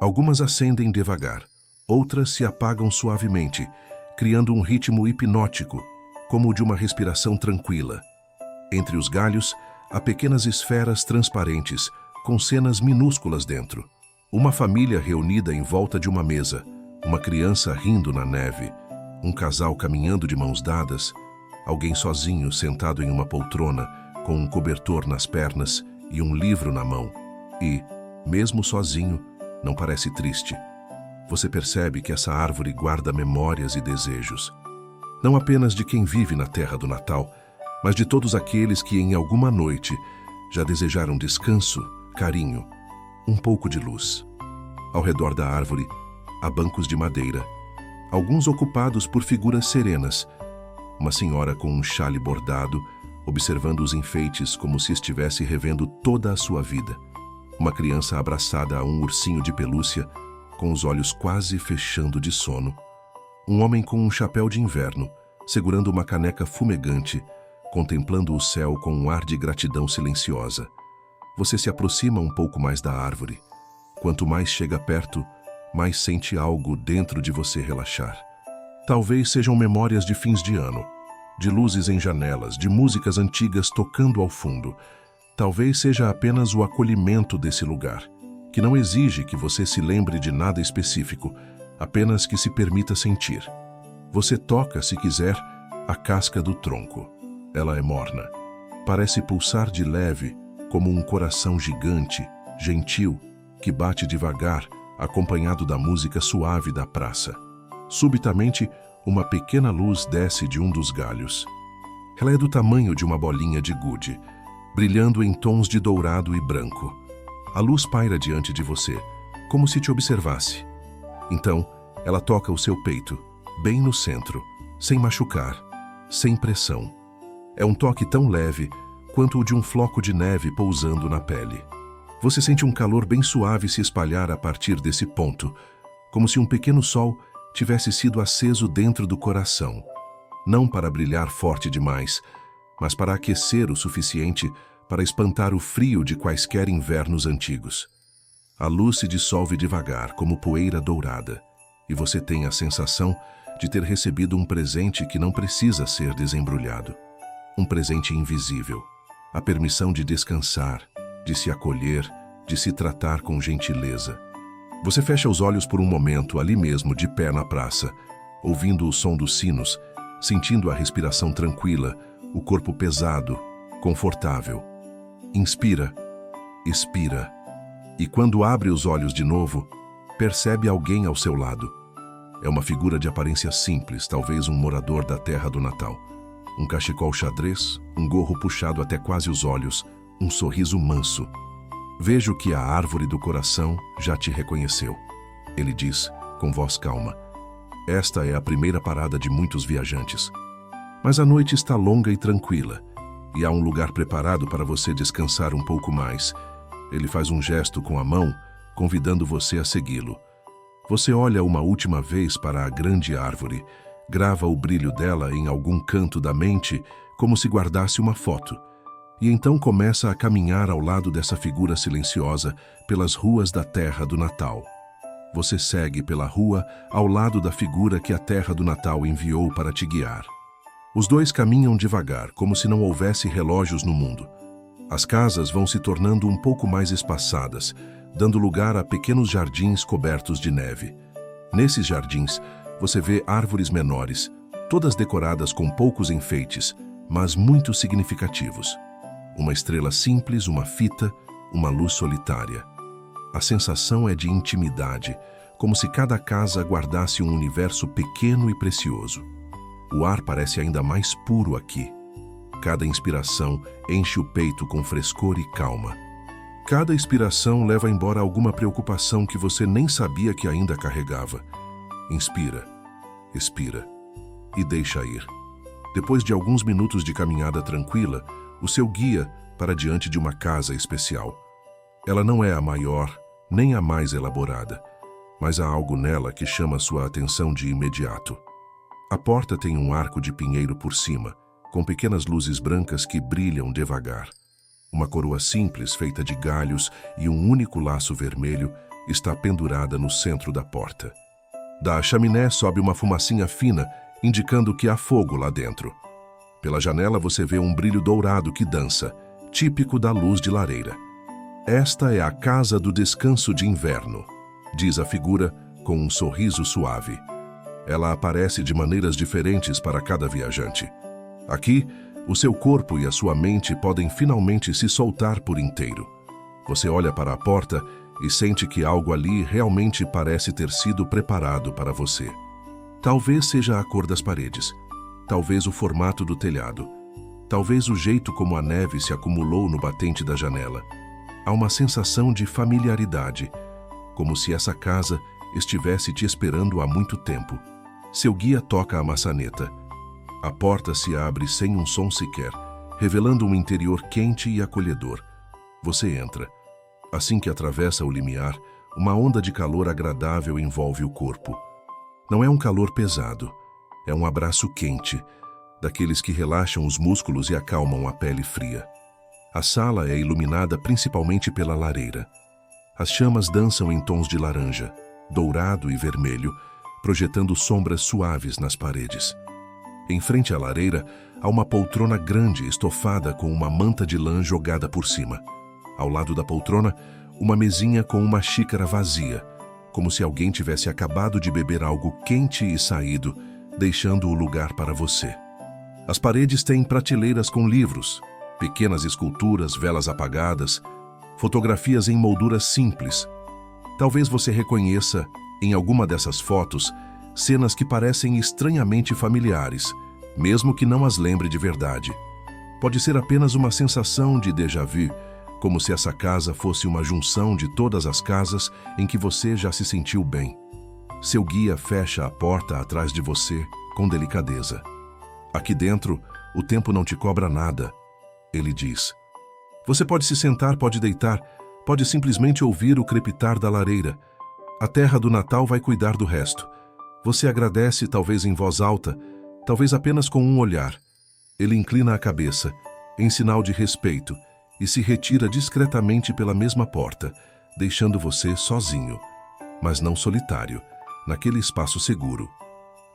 Algumas acendem devagar, outras se apagam suavemente, criando um ritmo hipnótico, como o de uma respiração tranquila. Entre os galhos, há pequenas esferas transparentes, com cenas minúsculas dentro. Uma família reunida em volta de uma mesa, uma criança rindo na neve, um casal caminhando de mãos dadas, alguém sozinho sentado em uma poltrona, com um cobertor nas pernas e um livro na mão. E, mesmo sozinho, não parece triste. Você percebe que essa árvore guarda memórias e desejos. Não apenas de quem vive na terra do Natal, mas de todos aqueles que em alguma noite já desejaram descanso, carinho, um pouco de luz. Ao redor da árvore, há bancos de madeira, alguns ocupados por figuras serenas. Uma senhora com um xale bordado, observando os enfeites como se estivesse revendo toda a sua vida. Uma criança abraçada a um ursinho de pelúcia, com os olhos quase fechando de sono. Um homem com um chapéu de inverno, segurando uma caneca fumegante, contemplando o céu com um ar de gratidão silenciosa. Você se aproxima um pouco mais da árvore. Quanto mais chega perto, mais sente algo dentro de você relaxar. Talvez sejam memórias de fins de ano, de luzes em janelas, de músicas antigas tocando ao fundo. Talvez seja apenas o acolhimento desse lugar, que não exige que você se lembre de nada específico, apenas que se permita sentir. Você toca, se quiser, a casca do tronco. Ela é morna. Parece pulsar de leve, como um coração gigante, gentil, que bate devagar, acompanhado da música suave da praça. Subitamente, uma pequena luz desce de um dos galhos. Ela é do tamanho de uma bolinha de gude, brilhando em tons de dourado e branco. A luz paira diante de você, como se te observasse. Então, ela toca o seu peito, bem no centro, sem machucar, sem pressão. É um toque tão leve quanto o de um floco de neve pousando na pele. Você sente um calor bem suave se espalhar a partir desse ponto, como se um pequeno sol tivesse sido aceso dentro do coração. Não para brilhar forte demais, mas para aquecer o suficiente para espantar o frio de quaisquer invernos antigos. A luz se dissolve devagar, como poeira dourada, e você tem a sensação de ter recebido um presente que não precisa ser desembrulhado. Um presente invisível. A permissão de descansar, de se acolher, de se tratar com gentileza. Você fecha os olhos por um momento, ali mesmo, de pé na praça, ouvindo o som dos sinos, sentindo a respiração tranquila, o corpo pesado, confortável. Inspira, expira, e quando abre os olhos de novo, percebe alguém ao seu lado. É uma figura de aparência simples, talvez um morador da terra do Natal. Um cachecol xadrez, um gorro puxado até quase os olhos, um sorriso manso. Vejo que a árvore do coração já te reconheceu. Ele diz, com voz calma. Esta é a primeira parada de muitos viajantes. Mas a noite está longa e tranquila, e há um lugar preparado para você descansar um pouco mais. Ele faz um gesto com a mão, convidando você a segui-lo. Você olha uma última vez para a grande árvore, grava o brilho dela em algum canto da mente, como se guardasse uma foto, e então começa a caminhar ao lado dessa figura silenciosa pelas ruas da Terra do Natal. Você segue pela rua ao lado da figura que a Terra do Natal enviou para te guiar. Os dois caminham devagar, como se não houvesse relógios no mundo. As casas vão se tornando um pouco mais espaçadas, dando lugar a pequenos jardins cobertos de neve. Nesses jardins, você vê árvores menores, todas decoradas com poucos enfeites, mas muito significativos. Uma estrela simples, uma fita, uma luz solitária. A sensação é de intimidade, como se cada casa guardasse um universo pequeno e precioso. O ar parece ainda mais puro aqui. Cada inspiração enche o peito com frescor e calma. Cada expiração leva embora alguma preocupação que você nem sabia que ainda carregava. Inspira, expira e deixa ir. Depois de alguns minutos de caminhada tranquila, o seu guia para diante de uma casa especial. Ela não é a maior, nem a mais elaborada, mas há algo nela que chama sua atenção de imediato. A porta tem um arco de pinheiro por cima, com pequenas luzes brancas que brilham devagar. Uma coroa simples feita de galhos e um único laço vermelho está pendurada no centro da porta. Da chaminé sobe uma fumacinha fina, indicando que há fogo lá dentro. Pela janela você vê um brilho dourado que dança, típico da luz de lareira. Esta é a casa do descanso de inverno, diz a figura com um sorriso suave. Ela aparece de maneiras diferentes para cada viajante. Aqui, o seu corpo e a sua mente podem finalmente se soltar por inteiro. Você olha para a porta e sente que algo ali realmente parece ter sido preparado para você. Talvez seja a cor das paredes, talvez o formato do telhado, talvez o jeito como a neve se acumulou no batente da janela. Há uma sensação de familiaridade, como se essa casa estivesse te esperando há muito tempo. Seu guia toca a maçaneta. A porta se abre sem um som sequer, revelando um interior quente e acolhedor. Você entra. Assim que atravessa o limiar, uma onda de calor agradável envolve o corpo. Não é um calor pesado, é um abraço quente, daqueles que relaxam os músculos e acalmam a pele fria. A sala é iluminada principalmente pela lareira. As chamas dançam em tons de laranja, dourado e vermelho, projetando sombras suaves nas paredes. Em frente à lareira, há uma poltrona grande estofada com uma manta de lã jogada por cima. Ao lado da poltrona, uma mesinha com uma xícara vazia, como se alguém tivesse acabado de beber algo quente e saído, deixando o lugar para você. As paredes têm prateleiras com livros, pequenas esculturas, velas apagadas, fotografias em molduras simples. Talvez você reconheça, em alguma dessas fotos, cenas que parecem estranhamente familiares, mesmo que não as lembre de verdade. Pode ser apenas uma sensação de déjà vu, como se essa casa fosse uma junção de todas as casas em que você já se sentiu bem. Seu guia fecha a porta atrás de você com delicadeza. Aqui dentro, o tempo não te cobra nada, ele diz. Você pode se sentar, pode deitar, pode simplesmente ouvir o crepitar da lareira. A Terra do Natal vai cuidar do resto. Você agradece, talvez em voz alta, talvez apenas com um olhar. Ele inclina a cabeça, em sinal de respeito, e se retira discretamente pela mesma porta, deixando você sozinho, mas não solitário, naquele espaço seguro.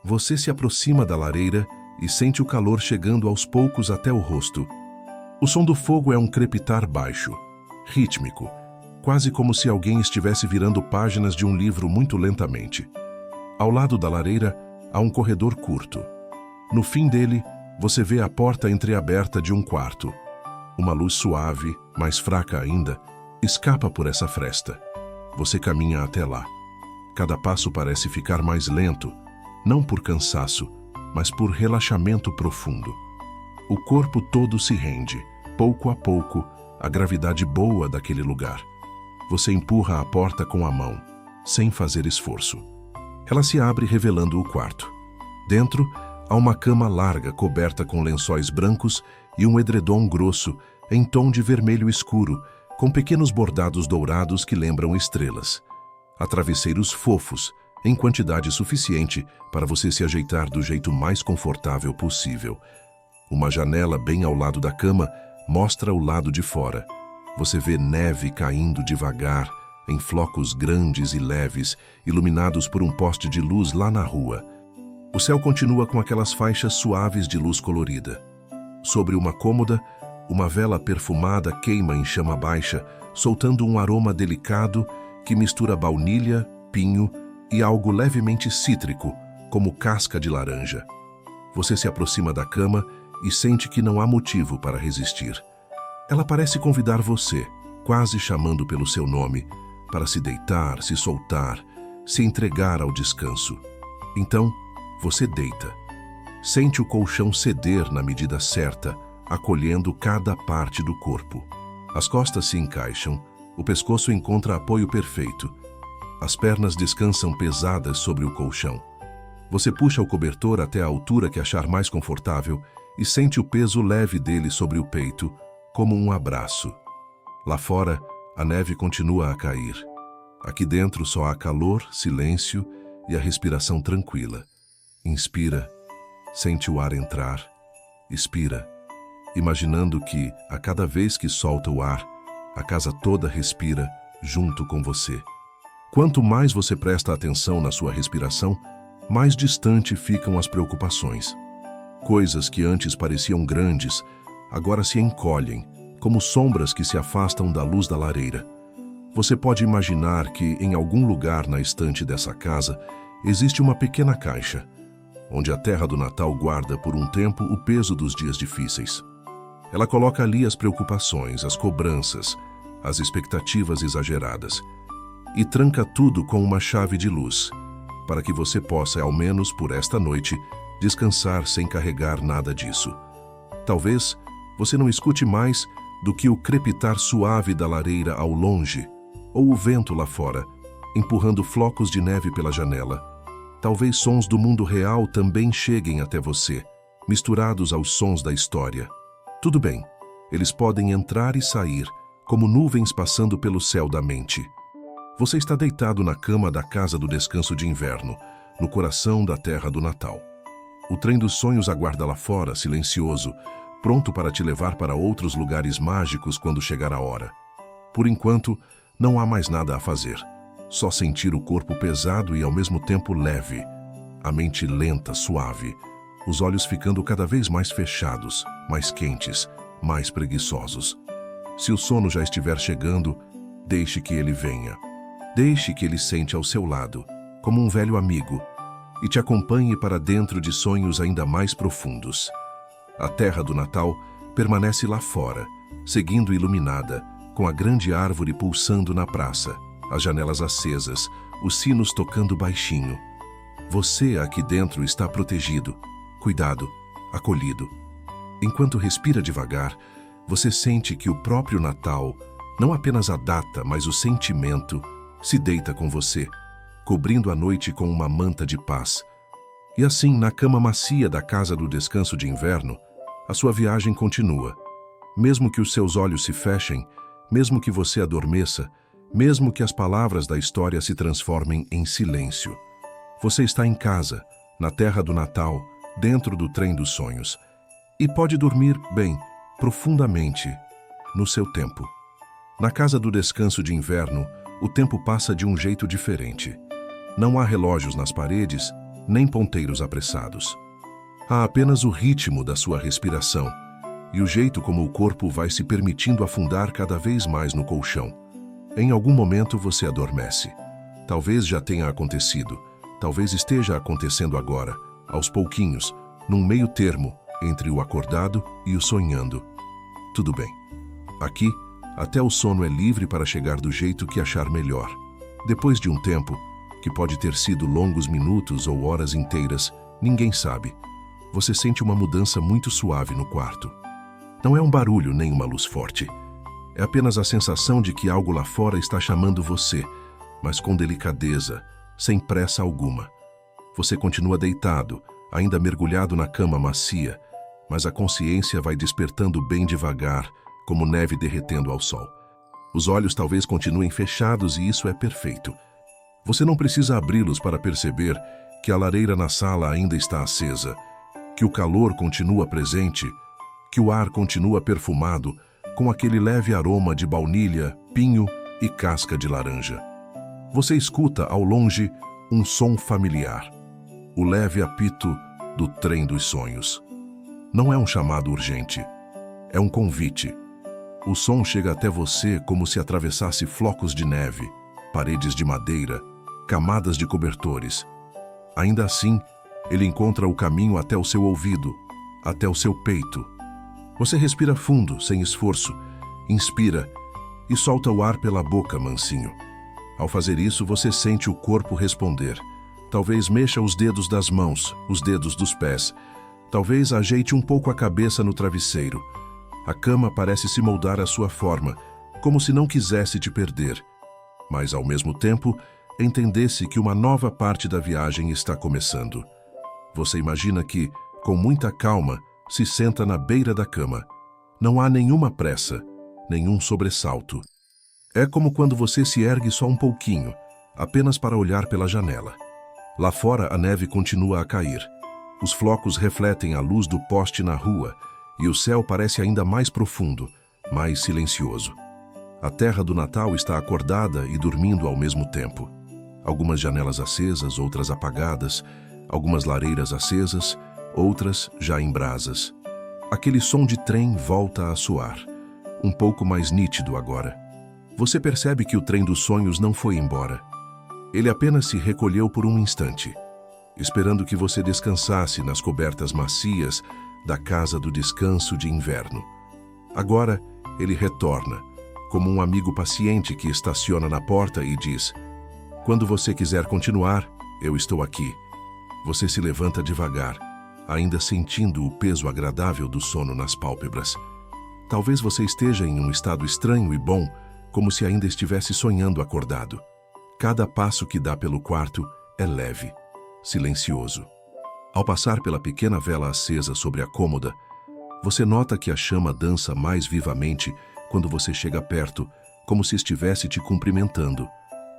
Você se aproxima da lareira e sente o calor chegando aos poucos até o rosto. O som do fogo é um crepitar baixo, rítmico, quase como se alguém estivesse virando páginas de um livro muito lentamente. Ao lado da lareira, há um corredor curto. No fim dele, você vê a porta entreaberta de um quarto. Uma luz suave, mais fraca ainda, escapa por essa fresta. Você caminha até lá. Cada passo parece ficar mais lento, não por cansaço, mas por relaxamento profundo. O corpo todo se rende, pouco a pouco, à gravidade boa daquele lugar. Você empurra a porta com a mão, sem fazer esforço. Ela se abre revelando o quarto. Dentro, há uma cama larga coberta com lençóis brancos e um edredom grosso em tom de vermelho escuro, com pequenos bordados dourados que lembram estrelas. Há travesseiros fofos, em quantidade suficiente para você se ajeitar do jeito mais confortável possível. Uma janela bem ao lado da cama mostra o lado de fora. Você vê neve caindo devagar, em flocos grandes e leves, iluminados por um poste de luz lá na rua. O céu continua com aquelas faixas suaves de luz colorida. Sobre uma cômoda, uma vela perfumada queima em chama baixa, soltando um aroma delicado que mistura baunilha, pinho e algo levemente cítrico, como casca de laranja. Você se aproxima da cama e sente que não há motivo para resistir. Ela parece convidar você, quase chamando pelo seu nome, para se deitar, se soltar, se entregar ao descanso. Então, você deita. Sente o colchão ceder na medida certa, acolhendo cada parte do corpo. As costas se encaixam, o pescoço encontra apoio perfeito. As pernas descansam pesadas sobre o colchão. Você puxa o cobertor até a altura que achar mais confortável e sente o peso leve dele sobre o peito, como um abraço. Lá fora, a neve continua a cair. Aqui dentro só há calor, silêncio e a respiração tranquila. Inspira, sente o ar entrar. Expira, imaginando que, a cada vez que solta o ar, a casa toda respira junto com você. Quanto mais você presta atenção na sua respiração, mais distante ficam as preocupações. Coisas que antes pareciam grandes, agora se encolhem, como sombras que se afastam da luz da lareira. Você pode imaginar que, em algum lugar na estante dessa casa, existe uma pequena caixa, onde a terra do Natal guarda por um tempo o peso dos dias difíceis. Ela coloca ali as preocupações, as cobranças, as expectativas exageradas, e tranca tudo com uma chave de luz, para que você possa, ao menos por esta noite, descansar sem carregar nada disso. Talvez você não escute mais do que o crepitar suave da lareira ao longe, ou o vento lá fora, empurrando flocos de neve pela janela. Talvez sons do mundo real também cheguem até você, misturados aos sons da história. Tudo bem, eles podem entrar e sair, como nuvens passando pelo céu da mente. Você está deitado na cama da casa do descanso de inverno, no coração da terra do Natal. O trem dos sonhos aguarda lá fora, silencioso, pronto para te levar para outros lugares mágicos quando chegar a hora. Por enquanto, não há mais nada a fazer. Só sentir o corpo pesado e ao mesmo tempo leve, a mente lenta, suave, os olhos ficando cada vez mais fechados, mais quentes, mais preguiçosos. Se o sono já estiver chegando, deixe que ele venha. Deixe que ele sente ao seu lado, como um velho amigo, e te acompanhe para dentro de sonhos ainda mais profundos. A terra do Natal permanece lá fora, seguindo iluminada, com a grande árvore pulsando na praça, as janelas acesas, os sinos tocando baixinho. Você aqui dentro está protegido, cuidado, acolhido. Enquanto respira devagar, você sente que o próprio Natal, não apenas a data, mas o sentimento, se deita com você, cobrindo a noite com uma manta de paz. E assim, na cama macia da casa do descanso de inverno, a sua viagem continua. Mesmo que os seus olhos se fechem, mesmo que você adormeça, mesmo que as palavras da história se transformem em silêncio. Você está em casa, na terra do Natal, dentro do trem dos sonhos. E pode dormir bem, profundamente, no seu tempo. Na casa do descanso de inverno, o tempo passa de um jeito diferente. Não há relógios nas paredes, nem ponteiros apressados. Há apenas o ritmo da sua respiração e o jeito como o corpo vai se permitindo afundar cada vez mais no colchão. Em algum momento você adormece. Talvez já tenha acontecido, talvez esteja acontecendo agora, aos pouquinhos, num meio termo entre o acordado e o sonhando. Tudo bem. Aqui, até o sono é livre para chegar do jeito que achar melhor. Depois de um tempo, que pode ter sido longos minutos ou horas inteiras, ninguém sabe. Você sente uma mudança muito suave no quarto. Não é um barulho nem uma luz forte. É apenas a sensação de que algo lá fora está chamando você, mas com delicadeza, sem pressa alguma. Você continua deitado, ainda mergulhado na cama macia, mas a consciência vai despertando bem devagar, como neve derretendo ao sol. Os olhos talvez continuem fechados e isso é perfeito. Você não precisa abri-los para perceber que a lareira na sala ainda está acesa, que o calor continua presente, que o ar continua perfumado com aquele leve aroma de baunilha, pinho e casca de laranja. Você escuta ao longe um som familiar, o leve apito do trem dos sonhos. Não é um chamado urgente, é um convite. O som chega até você como se atravessasse flocos de neve, paredes de madeira, camadas de cobertores. Ainda assim, ele encontra o caminho até o seu ouvido, até o seu peito. Você respira fundo, sem esforço, inspira e solta o ar pela boca, mansinho. Ao fazer isso, você sente o corpo responder. Talvez mexa os dedos das mãos, os dedos dos pés. Talvez ajeite um pouco a cabeça no travesseiro. A cama parece se moldar à sua forma, como se não quisesse te perder. Mas, ao mesmo tempo, entendesse que uma nova parte da viagem está começando. Você imagina que, com muita calma, se senta na beira da cama. Não há nenhuma pressa, nenhum sobressalto. É como quando você se ergue só um pouquinho, apenas para olhar pela janela. Lá fora a neve continua a cair. Os flocos refletem a luz do poste na rua e o céu parece ainda mais profundo, mais silencioso. A terra do Natal está acordada e dormindo ao mesmo tempo. Algumas janelas acesas, outras apagadas, algumas lareiras acesas, outras já em brasas. Aquele som de trem volta a soar, um pouco mais nítido agora. Você percebe que o trem dos sonhos não foi embora. Ele apenas se recolheu por um instante, esperando que você descansasse nas cobertas macias da casa do descanso de inverno. Agora, ele retorna, como um amigo paciente que estaciona na porta e diz: "Quando você quiser continuar, eu estou aqui." Você se levanta devagar, ainda sentindo o peso agradável do sono nas pálpebras. Talvez você esteja em um estado estranho e bom, como se ainda estivesse sonhando acordado. Cada passo que dá pelo quarto é leve, silencioso. Ao passar pela pequena vela acesa sobre a cômoda, você nota que a chama dança mais vivamente quando você chega perto, como se estivesse te cumprimentando.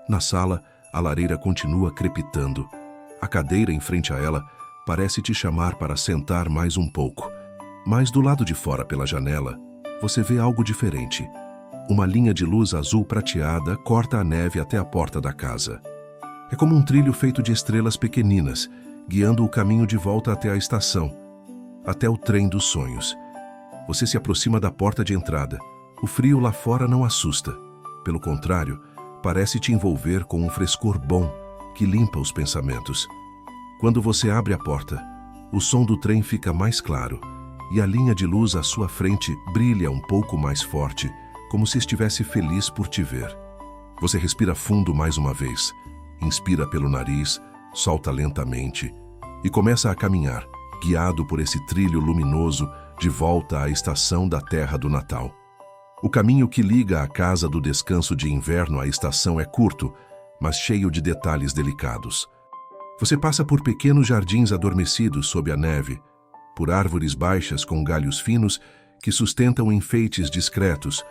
Na sala, a lareira continua crepitando. A cadeira em frente a ela parece te chamar para sentar mais um pouco. Mas do lado de fora, pela janela, você vê algo diferente. Uma linha de luz azul prateada corta a neve até a porta da casa. É como um trilho feito de estrelas pequeninas, guiando o caminho de volta até a estação, até o trem dos sonhos. Você se aproxima da porta de entrada. O frio lá fora não assusta. Pelo contrário, parece te envolver com um frescor bom, que limpa os pensamentos. Quando você abre a porta, o som do trem fica mais claro e a linha de luz à sua frente brilha um pouco mais forte, como se estivesse feliz por te ver. Você respira fundo mais uma vez, inspira pelo nariz, solta lentamente e começa a caminhar, guiado por esse trilho luminoso de volta à estação da Terra do Natal. O caminho que liga a casa do descanso de inverno à estação é curto, mas cheio de detalhes delicados. Você passa por pequenos jardins adormecidos sob a neve, por árvores baixas com galhos finos que sustentam enfeites discretos,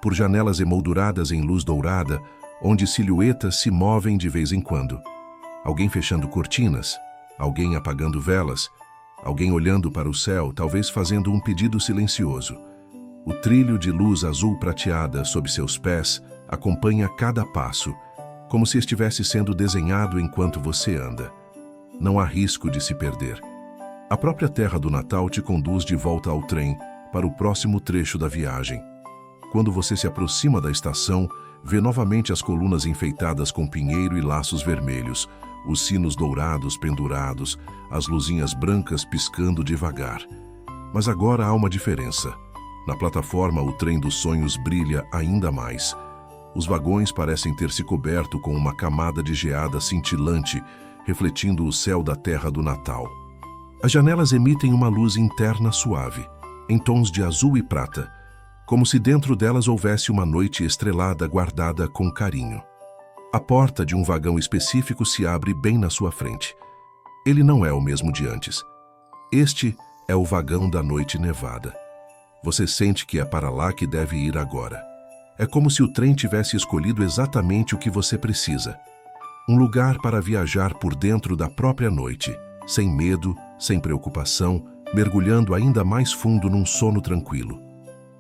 por janelas emolduradas em luz dourada, onde silhuetas se movem de vez em quando. Alguém fechando cortinas, alguém apagando velas, alguém olhando para o céu, talvez fazendo um pedido silencioso. O trilho de luz azul prateada sob seus pés acompanha cada passo, como se estivesse sendo desenhado enquanto você anda. Não há risco de se perder. A própria Terra do Natal te conduz de volta ao trem para o próximo trecho da viagem. Quando você se aproxima da estação, vê novamente as colunas enfeitadas com pinheiro e laços vermelhos, os sinos dourados pendurados, as luzinhas brancas piscando devagar. Mas agora há uma diferença. Na plataforma, o trem dos sonhos brilha ainda mais. Os vagões parecem ter se coberto com uma camada de geada cintilante, refletindo o céu da Terra do Natal. As janelas emitem uma luz interna suave, em tons de azul e prata, como se dentro delas houvesse uma noite estrelada guardada com carinho. A porta de um vagão específico se abre bem na sua frente. Ele não é o mesmo de antes. Este é o vagão da noite nevada. Você sente que é para lá que deve ir agora. É como se o trem tivesse escolhido exatamente o que você precisa. Um lugar para viajar por dentro da própria noite, sem medo, sem preocupação, mergulhando ainda mais fundo num sono tranquilo.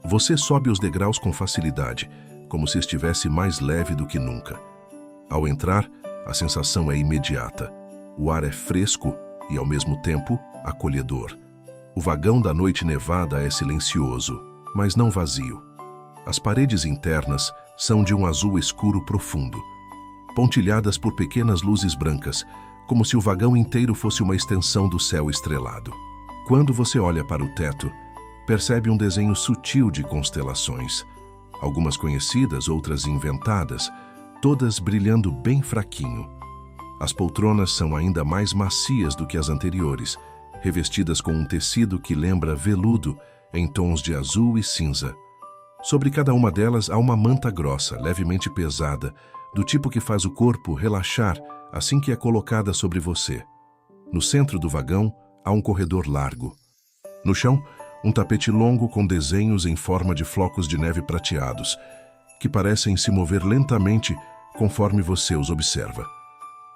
Você sobe os degraus com facilidade, como se estivesse mais leve do que nunca. Ao entrar, a sensação é imediata. O ar é fresco e, ao mesmo tempo, acolhedor. O vagão da noite nevada é silencioso, mas não vazio. As paredes internas são de um azul escuro profundo, pontilhadas por pequenas luzes brancas, como se o vagão inteiro fosse uma extensão do céu estrelado. Quando você olha para o teto, percebe um desenho sutil de constelações, algumas conhecidas, outras inventadas, todas brilhando bem fraquinho. As poltronas são ainda mais macias do que as anteriores, revestidas com um tecido que lembra veludo em tons de azul e cinza. Sobre cada uma delas há uma manta grossa, levemente pesada, do tipo que faz o corpo relaxar assim que é colocada sobre você. No centro do vagão há um corredor largo. No chão, um tapete longo com desenhos em forma de flocos de neve prateados, que parecem se mover lentamente conforme você os observa.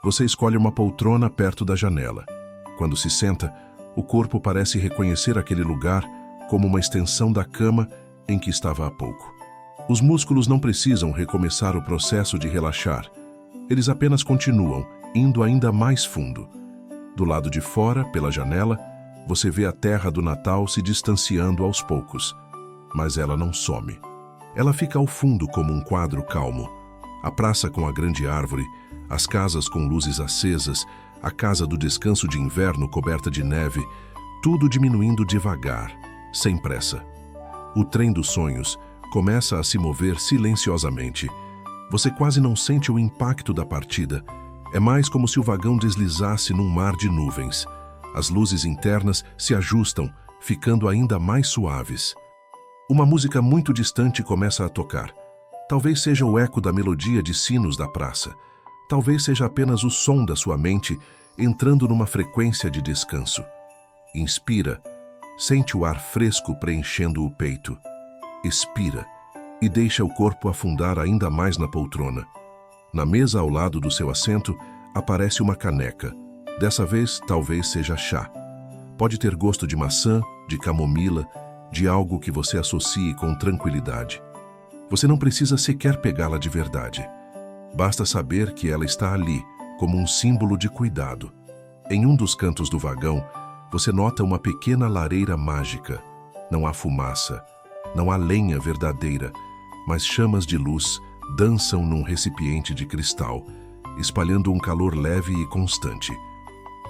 Você escolhe uma poltrona perto da janela. Quando se senta, o corpo parece reconhecer aquele lugar como uma extensão da cama em que estava há pouco. Os músculos não precisam recomeçar o processo de relaxar. Eles apenas continuam, indo ainda mais fundo. Do lado de fora, pela janela, você vê a terra do Natal se distanciando aos poucos. Mas ela não some. Ela fica ao fundo como um quadro calmo. A praça com a grande árvore, as casas com luzes acesas, a casa do descanso de inverno coberta de neve, tudo diminuindo devagar, sem pressa. O trem dos sonhos começa a se mover silenciosamente. Você quase não sente o impacto da partida. É mais como se o vagão deslizasse num mar de nuvens. As luzes internas se ajustam, ficando ainda mais suaves. Uma música muito distante começa a tocar. Talvez seja o eco da melodia de sinos da praça. Talvez seja apenas o som da sua mente entrando numa frequência de descanso. Inspira. Sente o ar fresco preenchendo o peito. Expira e deixa o corpo afundar ainda mais na poltrona. Na mesa ao lado do seu assento aparece uma caneca. Dessa vez, talvez seja chá. Pode ter gosto de maçã, de camomila, de algo que você associe com tranquilidade. Você não precisa sequer pegá-la de verdade. Basta saber que ela está ali, como um símbolo de cuidado. Em um dos cantos do vagão, você nota uma pequena lareira mágica. Não há fumaça, não há lenha verdadeira, mas chamas de luz dançam num recipiente de cristal, espalhando um calor leve e constante.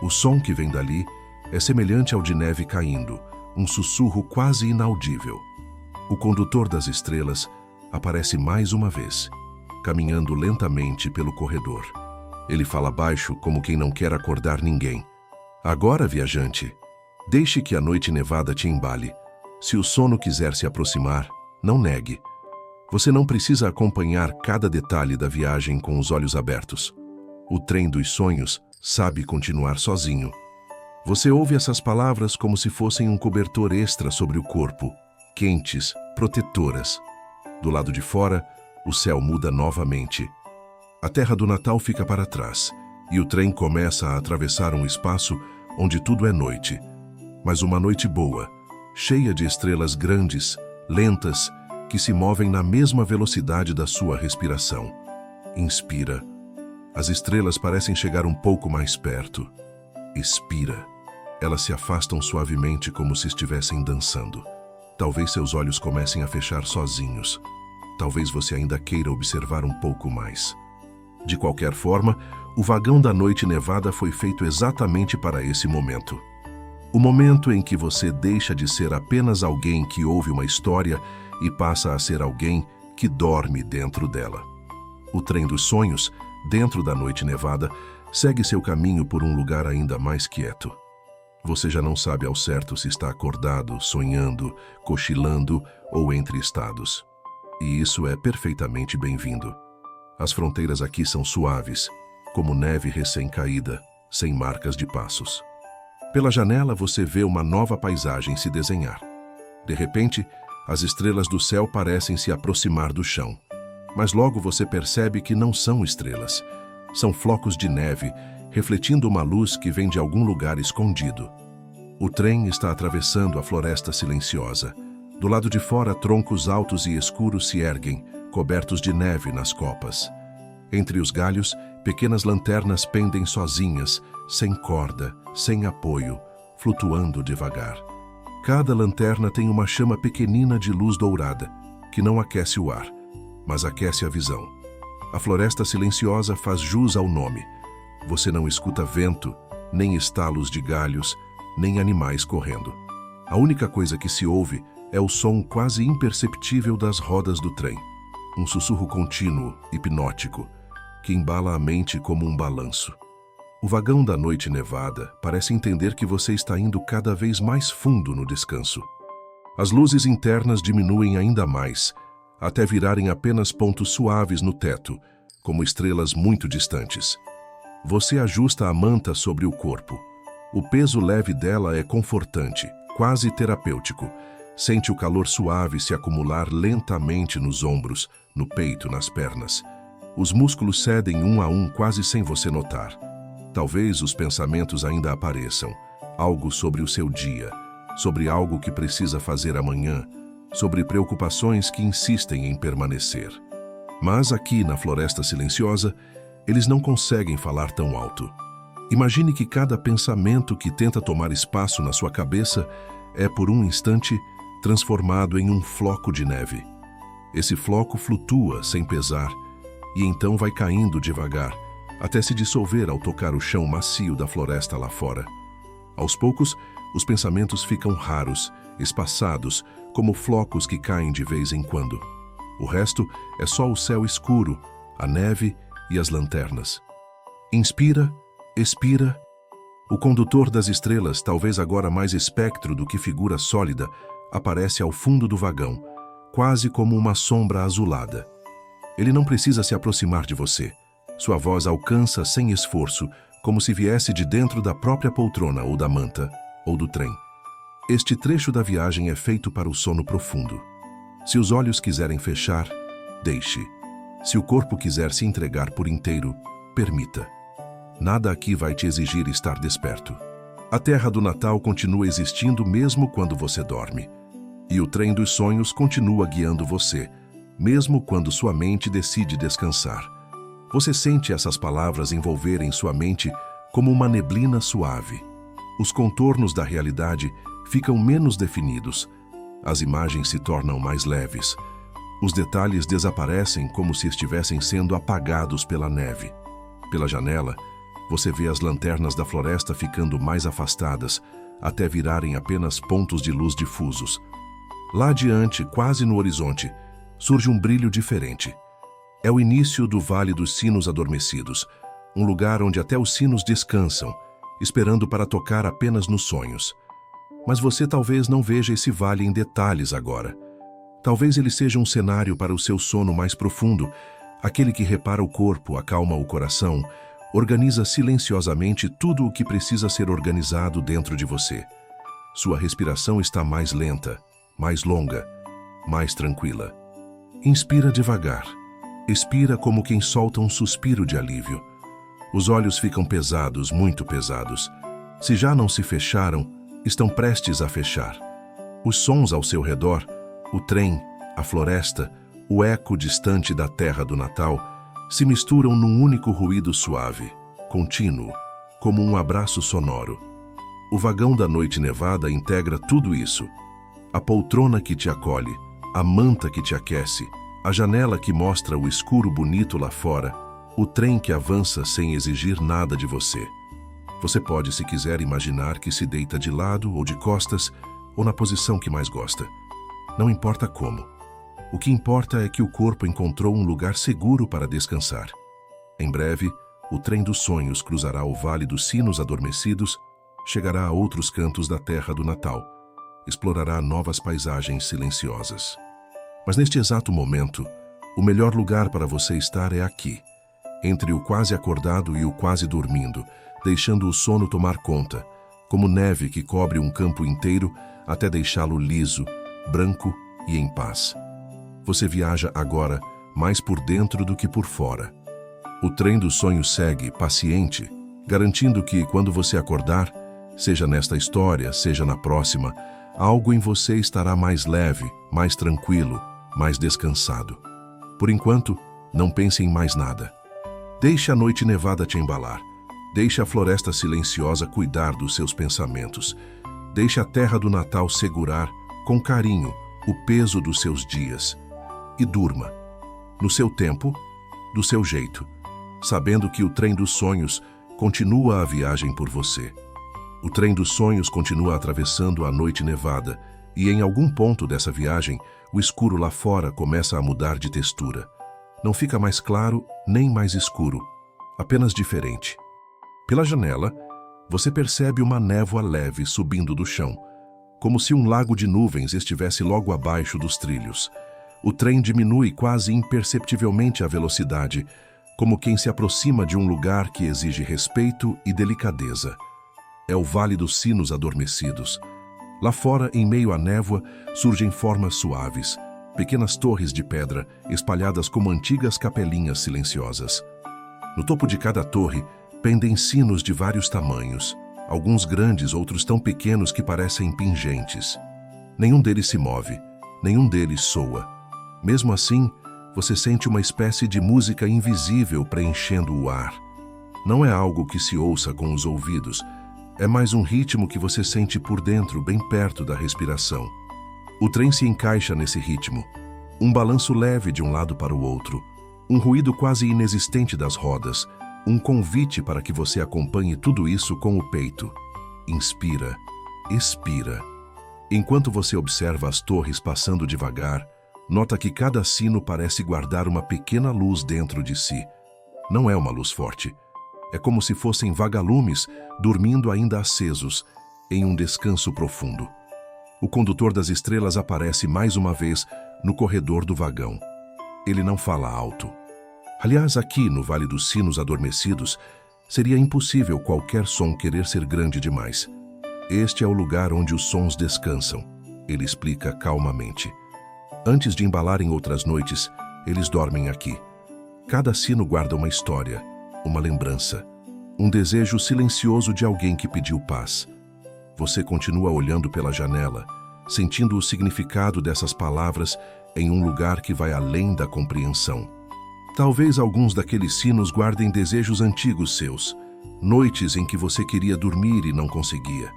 O som que vem dali é semelhante ao de neve caindo, um sussurro quase inaudível. O condutor das estrelas aparece mais uma vez, caminhando lentamente pelo corredor. Ele fala baixo como quem não quer acordar ninguém. Agora, viajante, deixe que a noite nevada te embale. Se o sono quiser se aproximar, não negue. Você não precisa acompanhar cada detalhe da viagem com os olhos abertos. O trem dos sonhos sabe continuar sozinho. Você ouve essas palavras como se fossem um cobertor extra sobre o corpo, quentes, protetoras. Do lado de fora, o céu muda novamente. A terra do Natal fica para trás, e o trem começa a atravessar um espaço onde tudo é noite. Mas uma noite boa, cheia de estrelas grandes, lentas, que se movem na mesma velocidade da sua respiração. Inspira. As estrelas parecem chegar um pouco mais perto. Expira. Elas se afastam suavemente como se estivessem dançando. Talvez seus olhos comecem a fechar sozinhos. Talvez você ainda queira observar um pouco mais. De qualquer forma, o vagão da noite nevada foi feito exatamente para esse momento. O momento em que você deixa de ser apenas alguém que ouve uma história e passa a ser alguém que dorme dentro dela. O trem dos sonhos, dentro da noite nevada, segue seu caminho por um lugar ainda mais quieto. Você já não sabe ao certo se está acordado, sonhando, cochilando ou entre estados. E isso é perfeitamente bem-vindo. As fronteiras aqui são suaves, como neve recém-caída, sem marcas de passos. Pela janela você vê uma nova paisagem se desenhar. De repente, as estrelas do céu parecem se aproximar do chão. Mas logo você percebe que não são estrelas. São flocos de neve, refletindo uma luz que vem de algum lugar escondido. O trem está atravessando a floresta silenciosa. Do lado de fora, troncos altos e escuros se erguem, cobertos de neve nas copas. Entre os galhos, pequenas lanternas pendem sozinhas, sem corda, sem apoio, flutuando devagar. Cada lanterna tem uma chama pequenina de luz dourada, que não aquece o ar, mas aquece a visão. A floresta silenciosa faz jus ao nome. Você não escuta vento, nem estalos de galhos, nem animais correndo. A única coisa que se ouve é o som quase imperceptível das rodas do trem. Um sussurro contínuo, hipnótico, que embala a mente como um balanço. O vagão da noite nevada parece entender que você está indo cada vez mais fundo no descanso. As luzes internas diminuem ainda mais, até virarem apenas pontos suaves no teto, como estrelas muito distantes. Você ajusta a manta sobre o corpo. O peso leve dela é confortante, quase terapêutico. Sente o calor suave se acumular lentamente nos ombros, no peito, nas pernas. Os músculos cedem um a um quase sem você notar. Talvez os pensamentos ainda apareçam. Algo sobre o seu dia, sobre algo que precisa fazer amanhã, sobre preocupações que insistem em permanecer. Mas aqui na floresta silenciosa, eles não conseguem falar tão alto. Imagine que cada pensamento que tenta tomar espaço na sua cabeça é, por um instante, transformado em um floco de neve. Esse floco flutua sem pesar e então vai caindo devagar, até se dissolver ao tocar o chão macio da floresta lá fora. Aos poucos, os pensamentos ficam raros, espaçados, como flocos que caem de vez em quando. O resto é só o céu escuro, a neve e as lanternas. Inspira, expira. O condutor das estrelas, talvez agora mais espectro do que figura sólida, aparece ao fundo do vagão, quase como uma sombra azulada. Ele não precisa se aproximar de você. Sua voz alcança sem esforço, como se viesse de dentro da própria poltrona ou da manta, ou do trem. Este trecho da viagem é feito para o sono profundo. Se os olhos quiserem fechar, deixe. Se o corpo quiser se entregar por inteiro, permita. Nada aqui vai te exigir estar desperto. A Terra do Natal continua existindo mesmo quando você dorme. E o trem dos sonhos continua guiando você, mesmo quando sua mente decide descansar. Você sente essas palavras envolverem sua mente como uma neblina suave. Os contornos da realidade ficam menos definidos. As imagens se tornam mais leves. Os detalhes desaparecem como se estivessem sendo apagados pela neve. Pela janela, você vê as lanternas da floresta ficando mais afastadas, até virarem apenas pontos de luz difusos. Lá adiante, quase no horizonte, surge um brilho diferente. É o início do Vale dos Sinos Adormecidos, um lugar onde até os sinos descansam, esperando para tocar apenas nos sonhos. Mas você talvez não veja esse vale em detalhes agora. Talvez ele seja um cenário para o seu sono mais profundo, aquele que repara o corpo, acalma o coração, organiza silenciosamente tudo o que precisa ser organizado dentro de você. Sua respiração está mais lenta, mais longa, mais tranquila. Inspira devagar. Expira como quem solta um suspiro de alívio. Os olhos ficam pesados, muito pesados. Se já não se fecharam, estão prestes a fechar. Os sons ao seu redor, o trem, a floresta, o eco distante da terra do Natal, se misturam num único ruído suave, contínuo, como um abraço sonoro. O vagão da noite nevada integra tudo isso. A poltrona que te acolhe, a manta que te aquece, a janela que mostra o escuro bonito lá fora, o trem que avança sem exigir nada de você. Você pode, se quiser, imaginar que se deita de lado ou de costas, ou na posição que mais gosta. Não importa como. O que importa é que o corpo encontrou um lugar seguro para descansar. Em breve, o trem dos sonhos cruzará o Vale dos Sinos Adormecidos chegará a outros cantos da terra do Natal, explorará novas paisagens silenciosas. Mas neste exato momento, o melhor lugar para você estar é aqui, entre o quase acordado e o quase dormindo, deixando o sono tomar conta, como neve que cobre um campo inteiro até deixá-lo liso, branco e em paz. Você viaja agora mais por dentro do que por fora. O trem do sonho segue, paciente, garantindo que, quando você acordar, seja nesta história, seja na próxima, algo em você estará mais leve, mais tranquilo, mais descansado. Por enquanto, não pense em mais nada. Deixe a noite nevada te embalar. Deixe a floresta silenciosa cuidar dos seus pensamentos. Deixe a terra do Natal segurar, com carinho, o peso dos seus dias. E durma, no seu tempo, do seu jeito, sabendo que o trem dos sonhos continua a viagem por você. O trem dos sonhos continua atravessando a noite nevada e, em algum ponto dessa viagem, o escuro lá fora começa a mudar de textura. Não fica mais claro nem mais escuro, apenas diferente. Pela janela, você percebe uma névoa leve subindo do chão, como se um lago de nuvens estivesse logo abaixo dos trilhos. O trem diminui quase imperceptivelmente a velocidade, como quem se aproxima de um lugar que exige respeito e delicadeza. É o Vale dos Sinos Adormecidos. Lá fora, em meio à névoa, surgem formas suaves, pequenas torres de pedra espalhadas como antigas capelinhas silenciosas. No topo de cada torre, pendem sinos de vários tamanhos, alguns grandes, outros tão pequenos que parecem pingentes. Nenhum deles se move, nenhum deles soa. Mesmo assim, você sente uma espécie de música invisível preenchendo o ar. Não é algo que se ouça com os ouvidos, é mais um ritmo que você sente por dentro, bem perto da respiração. O trem se encaixa nesse ritmo, um balanço leve de um lado para o outro, um ruído quase inexistente das rodas, um convite para que você acompanhe tudo isso com o peito. Inspira, expira. Enquanto você observa as torres passando devagar, nota que cada sino parece guardar uma pequena luz dentro de si. Não é uma luz forte. É como se fossem vagalumes dormindo ainda acesos, em um descanso profundo. O condutor das estrelas aparece mais uma vez no corredor do vagão. Ele não fala alto. Aliás, aqui no Vale dos Sinos Adormecidos, seria impossível qualquer som querer ser grande demais. Este é o lugar onde os sons descansam, ele explica calmamente. Antes de embalarem outras noites, eles dormem aqui. Cada sino guarda uma história, uma lembrança, um desejo silencioso de alguém que pediu paz. Você continua olhando pela janela, sentindo o significado dessas palavras em um lugar que vai além da compreensão. Talvez alguns daqueles sinos guardem desejos antigos seus, noites em que você queria dormir e não conseguia,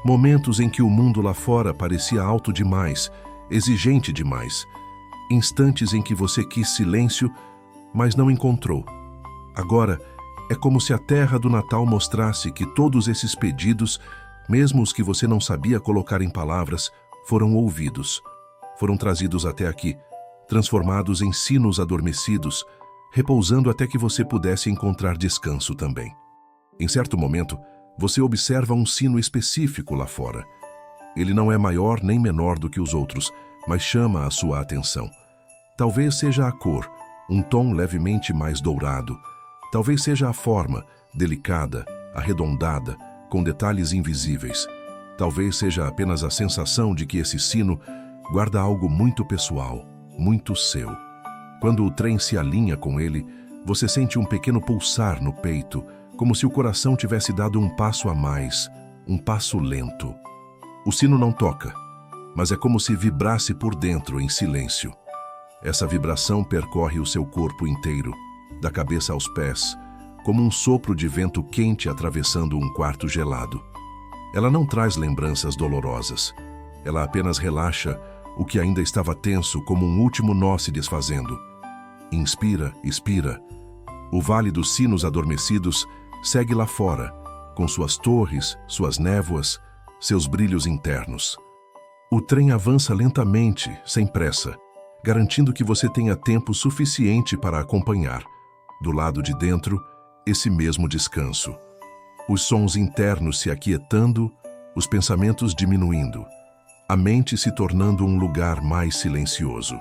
momentos em que o mundo lá fora parecia alto demais, exigente demais, instantes em que você quis silêncio, mas não encontrou. Agora, é como se a terra do Natal mostrasse que todos esses pedidos, mesmo os que você não sabia colocar em palavras, foram ouvidos, foram trazidos até aqui, transformados em sinos adormecidos, repousando até que você pudesse encontrar descanso também. Em certo momento, você observa um sino específico lá fora. Ele não é maior nem menor do que os outros, mas chama a sua atenção. Talvez seja a cor, um tom levemente mais dourado. Talvez seja a forma, delicada, arredondada, com detalhes invisíveis. Talvez seja apenas a sensação de que esse sino guarda algo muito pessoal, muito seu. Quando o trem se alinha com ele, você sente um pequeno pulsar no peito, como se o coração tivesse dado um passo a mais, um passo lento. O sino não toca, mas é como se vibrasse por dentro em silêncio. Essa vibração percorre o seu corpo inteiro, da cabeça aos pés, como um sopro de vento quente atravessando um quarto gelado. Ela não traz lembranças dolorosas. Ela apenas relaxa o que ainda estava tenso, como um último nó se desfazendo. Inspira, expira. O Vale dos Sinos Adormecidos segue lá fora, com suas torres, suas névoas, seus brilhos internos. O trem avança lentamente, sem pressa, garantindo que você tenha tempo suficiente para acompanhar, do lado de dentro, esse mesmo descanso. Os sons internos se aquietando, os pensamentos diminuindo, a mente se tornando um lugar mais silencioso.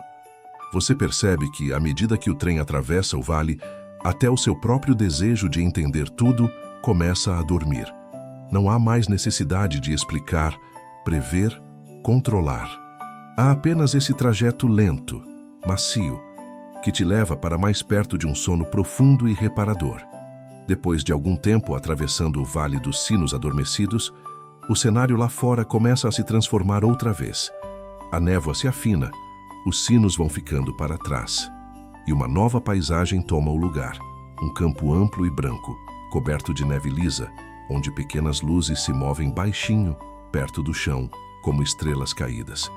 Você percebe que, à medida que o trem atravessa o vale, até o seu próprio desejo de entender tudo começa a dormir. Não há mais necessidade de explicar, prever, controlar. Há apenas esse trajeto lento, macio, que te leva para mais perto de um sono profundo e reparador. Depois de algum tempo atravessando o Vale dos Sinos Adormecidos, o cenário lá fora começa a se transformar outra vez. A névoa se afina, os sinos vão ficando para trás, e uma nova paisagem toma o lugar. Um campo amplo e branco, coberto de neve lisa, onde pequenas luzes se movem baixinho, perto do chão, como estrelas caídas.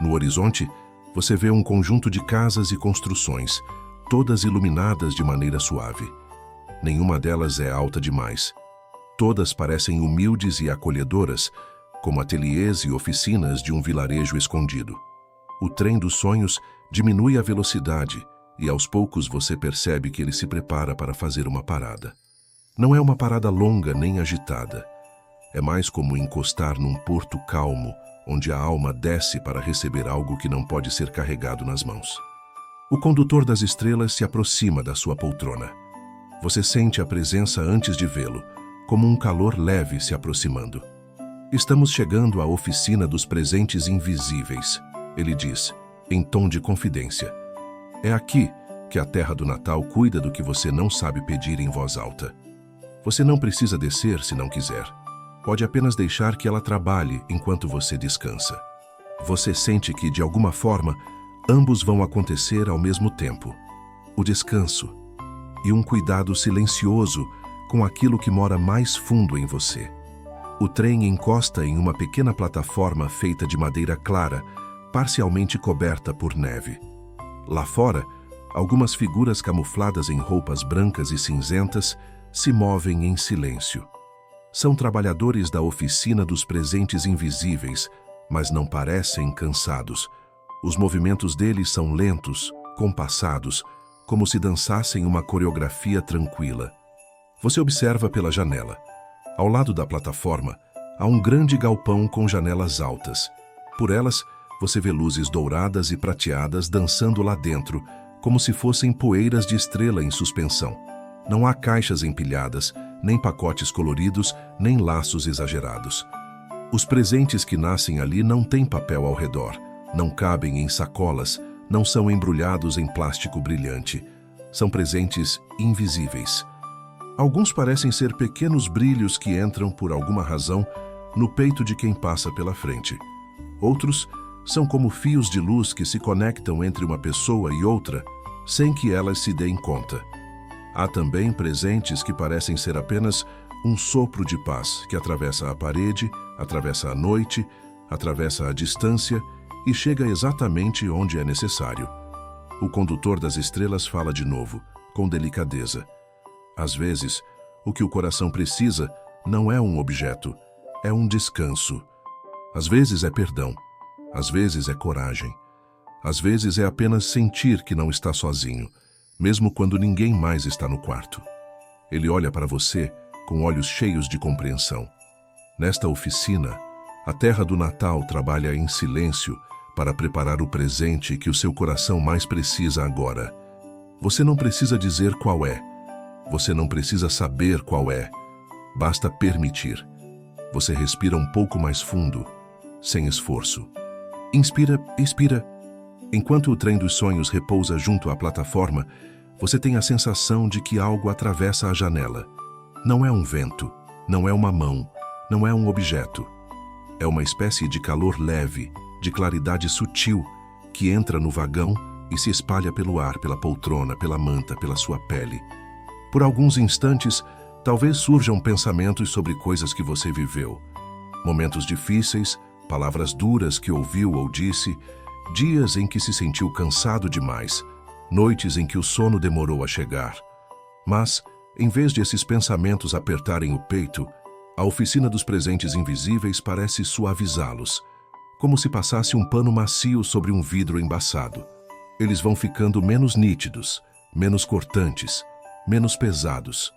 No horizonte, você vê um conjunto de casas e construções, todas iluminadas de maneira suave. Nenhuma delas é alta demais. Todas parecem humildes e acolhedoras, como ateliês e oficinas de um vilarejo escondido. O trem dos sonhos diminui a velocidade e aos poucos você percebe que ele se prepara para fazer uma parada. Não é uma parada longa nem agitada. É mais como encostar num porto calmo, onde a alma desce para receber algo que não pode ser carregado nas mãos. O condutor das estrelas se aproxima da sua poltrona. Você sente a presença antes de vê-lo, como um calor leve se aproximando. Estamos chegando à oficina dos presentes invisíveis, ele diz, em tom de confidência. É aqui que a Terra do Natal cuida do que você não sabe pedir em voz alta. Você não precisa descer se não quiser. Pode apenas deixar que ela trabalhe enquanto você descansa. Você sente que, de alguma forma, ambos vão acontecer ao mesmo tempo. O descanso e um cuidado silencioso com aquilo que mora mais fundo em você. O trem encosta em uma pequena plataforma feita de madeira clara, parcialmente coberta por neve. Lá fora, algumas figuras camufladas em roupas brancas e cinzentas se movem em silêncio. São trabalhadores da oficina dos presentes invisíveis, mas não parecem cansados. Os movimentos deles são lentos, compassados, como se dançassem uma coreografia tranquila. Você observa pela janela. Ao lado da plataforma, há um grande galpão com janelas altas. Por elas, você vê luzes douradas e prateadas dançando lá dentro, como se fossem poeiras de estrela em suspensão. Não há caixas empilhadas, nem pacotes coloridos, nem laços exagerados. Os presentes que nascem ali não têm papel ao redor, não cabem em sacolas, não são embrulhados em plástico brilhante. São presentes invisíveis. Alguns parecem ser pequenos brilhos que entram, por alguma razão, no peito de quem passa pela frente. Outros são como fios de luz que se conectam entre uma pessoa e outra, sem que elas se deem conta. Há também presentes que parecem ser apenas um sopro de paz que atravessa a parede, atravessa a noite, atravessa a distância e chega exatamente onde é necessário. O condutor das estrelas fala de novo, com delicadeza. Às vezes, o que o coração precisa não é um objeto, é um descanso. Às vezes é perdão, às vezes é coragem. Às vezes é apenas sentir que não está sozinho, mesmo quando ninguém mais está no quarto. Ele olha para você com olhos cheios de compreensão. Nesta oficina, a Terra do Natal trabalha em silêncio para preparar o presente que o seu coração mais precisa agora. Você não precisa dizer qual é. Você não precisa saber qual é. Basta permitir. Você respira um pouco mais fundo, sem esforço. Inspira, expira. Enquanto o trem dos sonhos repousa junto à plataforma, você tem a sensação de que algo atravessa a janela. Não é um vento, não é uma mão, não é um objeto. É uma espécie de calor leve, de claridade sutil, que entra no vagão e se espalha pelo ar, pela poltrona, pela manta, pela sua pele. Por alguns instantes, talvez surjam pensamentos sobre coisas que você viveu. Momentos difíceis, palavras duras que ouviu ou disse, dias em que se sentiu cansado demais, noites em que o sono demorou a chegar. Mas, em vez de esses pensamentos apertarem o peito, a oficina dos presentes invisíveis parece suavizá-los, como se passasse um pano macio sobre um vidro embaçado. Eles vão ficando menos nítidos, menos cortantes, menos pesados.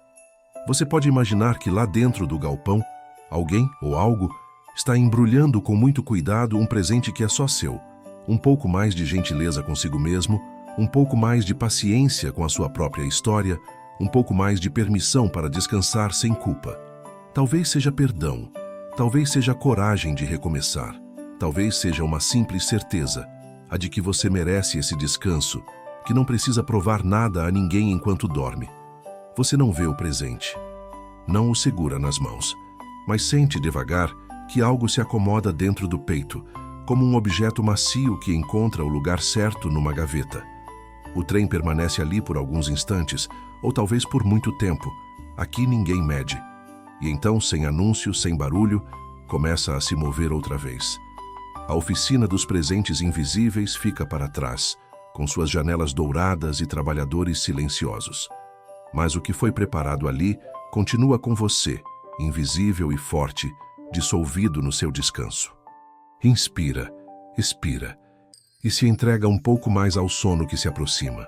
Você pode imaginar que lá dentro do galpão, alguém ou algo está embrulhando com muito cuidado um presente que é só seu. Um pouco mais de gentileza consigo mesmo, um pouco mais de paciência com a sua própria história, um pouco mais de permissão para descansar sem culpa. Talvez seja perdão, talvez seja coragem de recomeçar, talvez seja uma simples certeza, a de que você merece esse descanso, que não precisa provar nada a ninguém enquanto dorme. Você não vê o presente, não o segura nas mãos, mas sente devagar que algo se acomoda dentro do peito, como um objeto macio que encontra o lugar certo numa gaveta. O trem permanece ali por alguns instantes, ou talvez por muito tempo. Aqui ninguém mede. E então, sem anúncio, sem barulho, começa a se mover outra vez. A oficina dos presentes invisíveis fica para trás, com suas janelas douradas e trabalhadores silenciosos. Mas o que foi preparado ali continua com você, invisível e forte, dissolvido no seu descanso. Inspira, expira, e se entrega um pouco mais ao sono que se aproxima.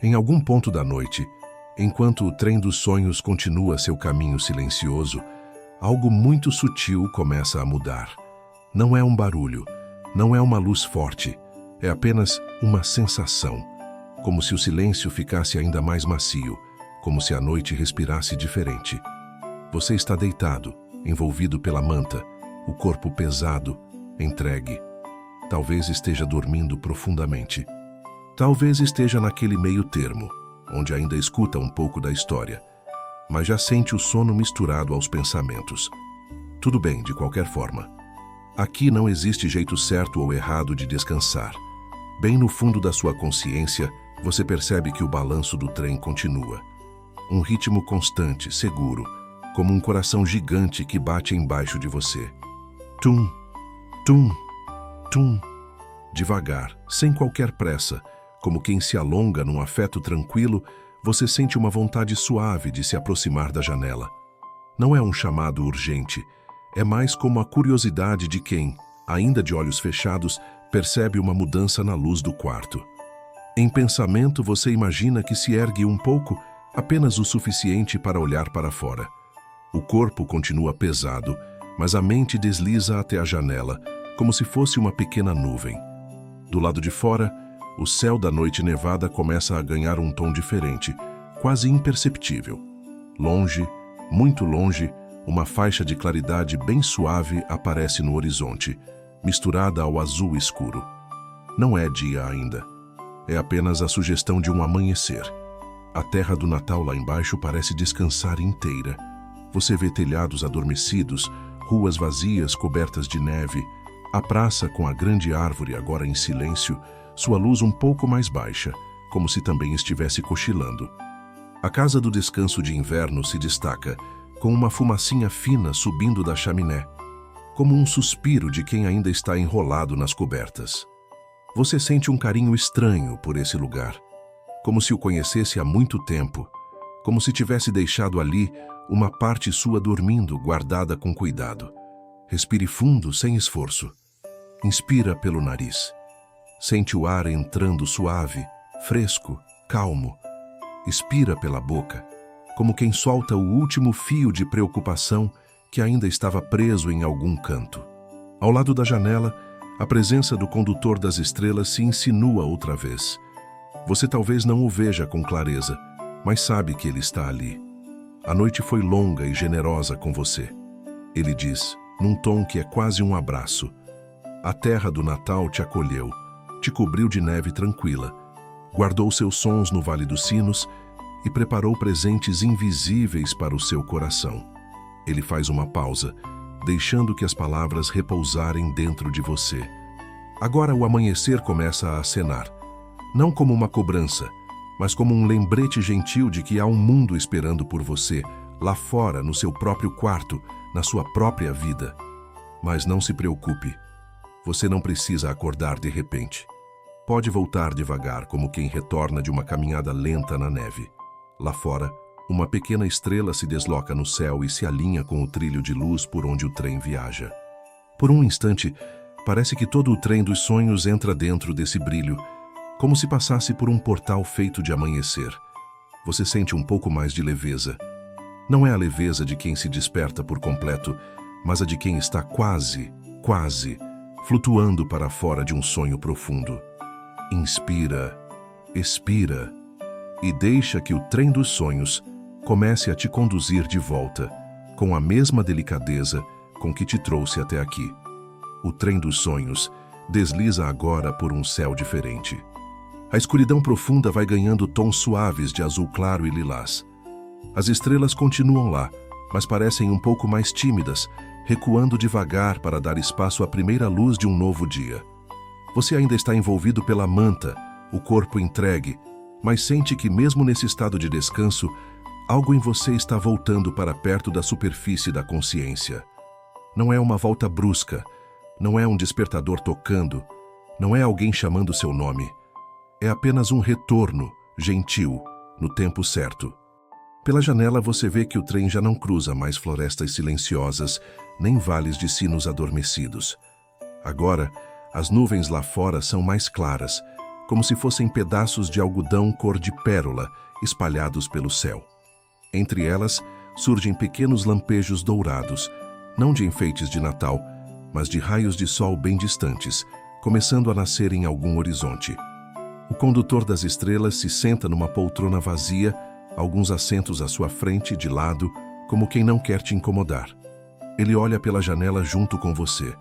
Em algum ponto da noite, enquanto o trem dos sonhos continua seu caminho silencioso, algo muito sutil começa a mudar. Não é um barulho, não é uma luz forte, é apenas uma sensação, como se o silêncio ficasse ainda mais macio, como se a noite respirasse diferente. Você está deitado, envolvido pela manta, o corpo pesado, entregue. Talvez esteja dormindo profundamente. Talvez esteja naquele meio termo, onde ainda escuta um pouco da história, mas já sente o sono misturado aos pensamentos. Tudo bem, de qualquer forma. Aqui não existe jeito certo ou errado de descansar. Bem no fundo da sua consciência, você percebe que o balanço do trem continua. Um ritmo constante, seguro, como um coração gigante que bate embaixo de você. Tum, tum, tum. Devagar, sem qualquer pressa, como quem se alonga num afeto tranquilo, você sente uma vontade suave de se aproximar da janela. Não é um chamado urgente, é mais como a curiosidade de quem, ainda de olhos fechados, percebe uma mudança na luz do quarto. Em pensamento, você imagina que se ergue um pouco, apenas o suficiente para olhar para fora. O corpo continua pesado, mas a mente desliza até a janela, como se fosse uma pequena nuvem. Do lado de fora, o céu da noite nevada começa a ganhar um tom diferente, quase imperceptível. Longe, muito longe, uma faixa de claridade bem suave aparece no horizonte, misturada ao azul escuro. Não é dia ainda. É apenas a sugestão de um amanhecer. A terra do Natal lá embaixo parece descansar inteira. Você vê telhados adormecidos, ruas vazias cobertas de neve, a praça com a grande árvore agora em silêncio, sua luz um pouco mais baixa, como se também estivesse cochilando. A casa do descanso de inverno se destaca, com uma fumacinha fina subindo da chaminé, como um suspiro de quem ainda está enrolado nas cobertas. Você sente um carinho estranho por esse lugar, como se o conhecesse há muito tempo, como se tivesse deixado ali uma parte sua dormindo, guardada com cuidado. Respire fundo, sem esforço. Inspira pelo nariz. Sente o ar entrando suave, fresco, calmo. Expira pela boca, como quem solta o último fio de preocupação que ainda estava preso em algum canto. Ao lado da janela, a presença do condutor das estrelas se insinua outra vez. Você talvez não o veja com clareza, mas sabe que ele está ali. A noite foi longa e generosa com você. Ele diz, num tom que é quase um abraço. A terra do Natal te acolheu, te cobriu de neve tranquila, guardou seus sons no Vale dos Sinos e preparou presentes invisíveis para o seu coração. Ele faz uma pausa, deixando que as palavras repousarem dentro de você. Agora o amanhecer começa a acenar, não como uma cobrança, mas como um lembrete gentil de que há um mundo esperando por você, lá fora, no seu próprio quarto, na sua própria vida. Mas não se preocupe, você não precisa acordar de repente. Pode voltar devagar, como quem retorna de uma caminhada lenta na neve. Lá fora, uma pequena estrela se desloca no céu e se alinha com o trilho de luz por onde o trem viaja. Por um instante, parece que todo o trem dos sonhos entra dentro desse brilho, como se passasse por um portal feito de amanhecer. Você sente um pouco mais de leveza. Não é a leveza de quem se desperta por completo, mas a de quem está quase, flutuando para fora de um sonho profundo. Inspira, expira e deixa que o trem dos sonhos comece a te conduzir de volta, com a mesma delicadeza com que te trouxe até aqui. O trem dos sonhos desliza agora por um céu diferente. A escuridão profunda vai ganhando tons suaves de azul claro e lilás. As estrelas continuam lá, mas parecem um pouco mais tímidas, recuando devagar para dar espaço à primeira luz de um novo dia. Você ainda está envolvido pela manta, o corpo entregue, mas sente que mesmo nesse estado de descanso, algo em você está voltando para perto da superfície da consciência. Não é uma volta brusca, não é um despertador tocando, não é alguém chamando seu nome. É apenas um retorno, gentil, no tempo certo. Pela janela você vê que o trem já não cruza mais florestas silenciosas, nem vales de sinos adormecidos. Agora, as nuvens lá fora são mais claras, como se fossem pedaços de algodão cor de pérola espalhados pelo céu. Entre elas, surgem pequenos lampejos dourados, não de enfeites de Natal, mas de raios de sol bem distantes, começando a nascer em algum horizonte. O condutor das estrelas se senta numa poltrona vazia, alguns assentos à sua frente, de lado, como quem não quer te incomodar. Ele olha pela janela junto com você.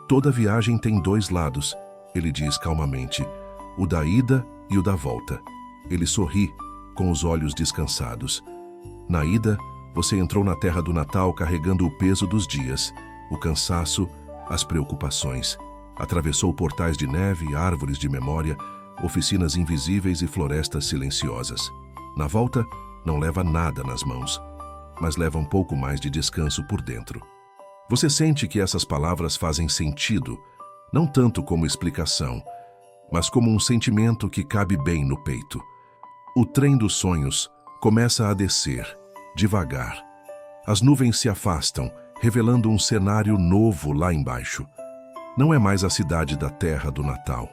Toda viagem tem dois lados, ele diz calmamente, o da ida e o da volta. Ele sorri, com os olhos descansados. Na ida, você entrou na terra do Natal carregando o peso dos dias, o cansaço, as preocupações. Atravessou portais de neve, árvores de memória, oficinas invisíveis e florestas silenciosas. Na volta, não leva nada nas mãos, mas leva um pouco mais de descanso por dentro. Você sente que essas palavras fazem sentido, não tanto como explicação, mas como um sentimento que cabe bem no peito. O trem dos sonhos começa a descer, devagar. As nuvens se afastam, revelando um cenário novo lá embaixo. Não é mais a cidade da terra do Natal.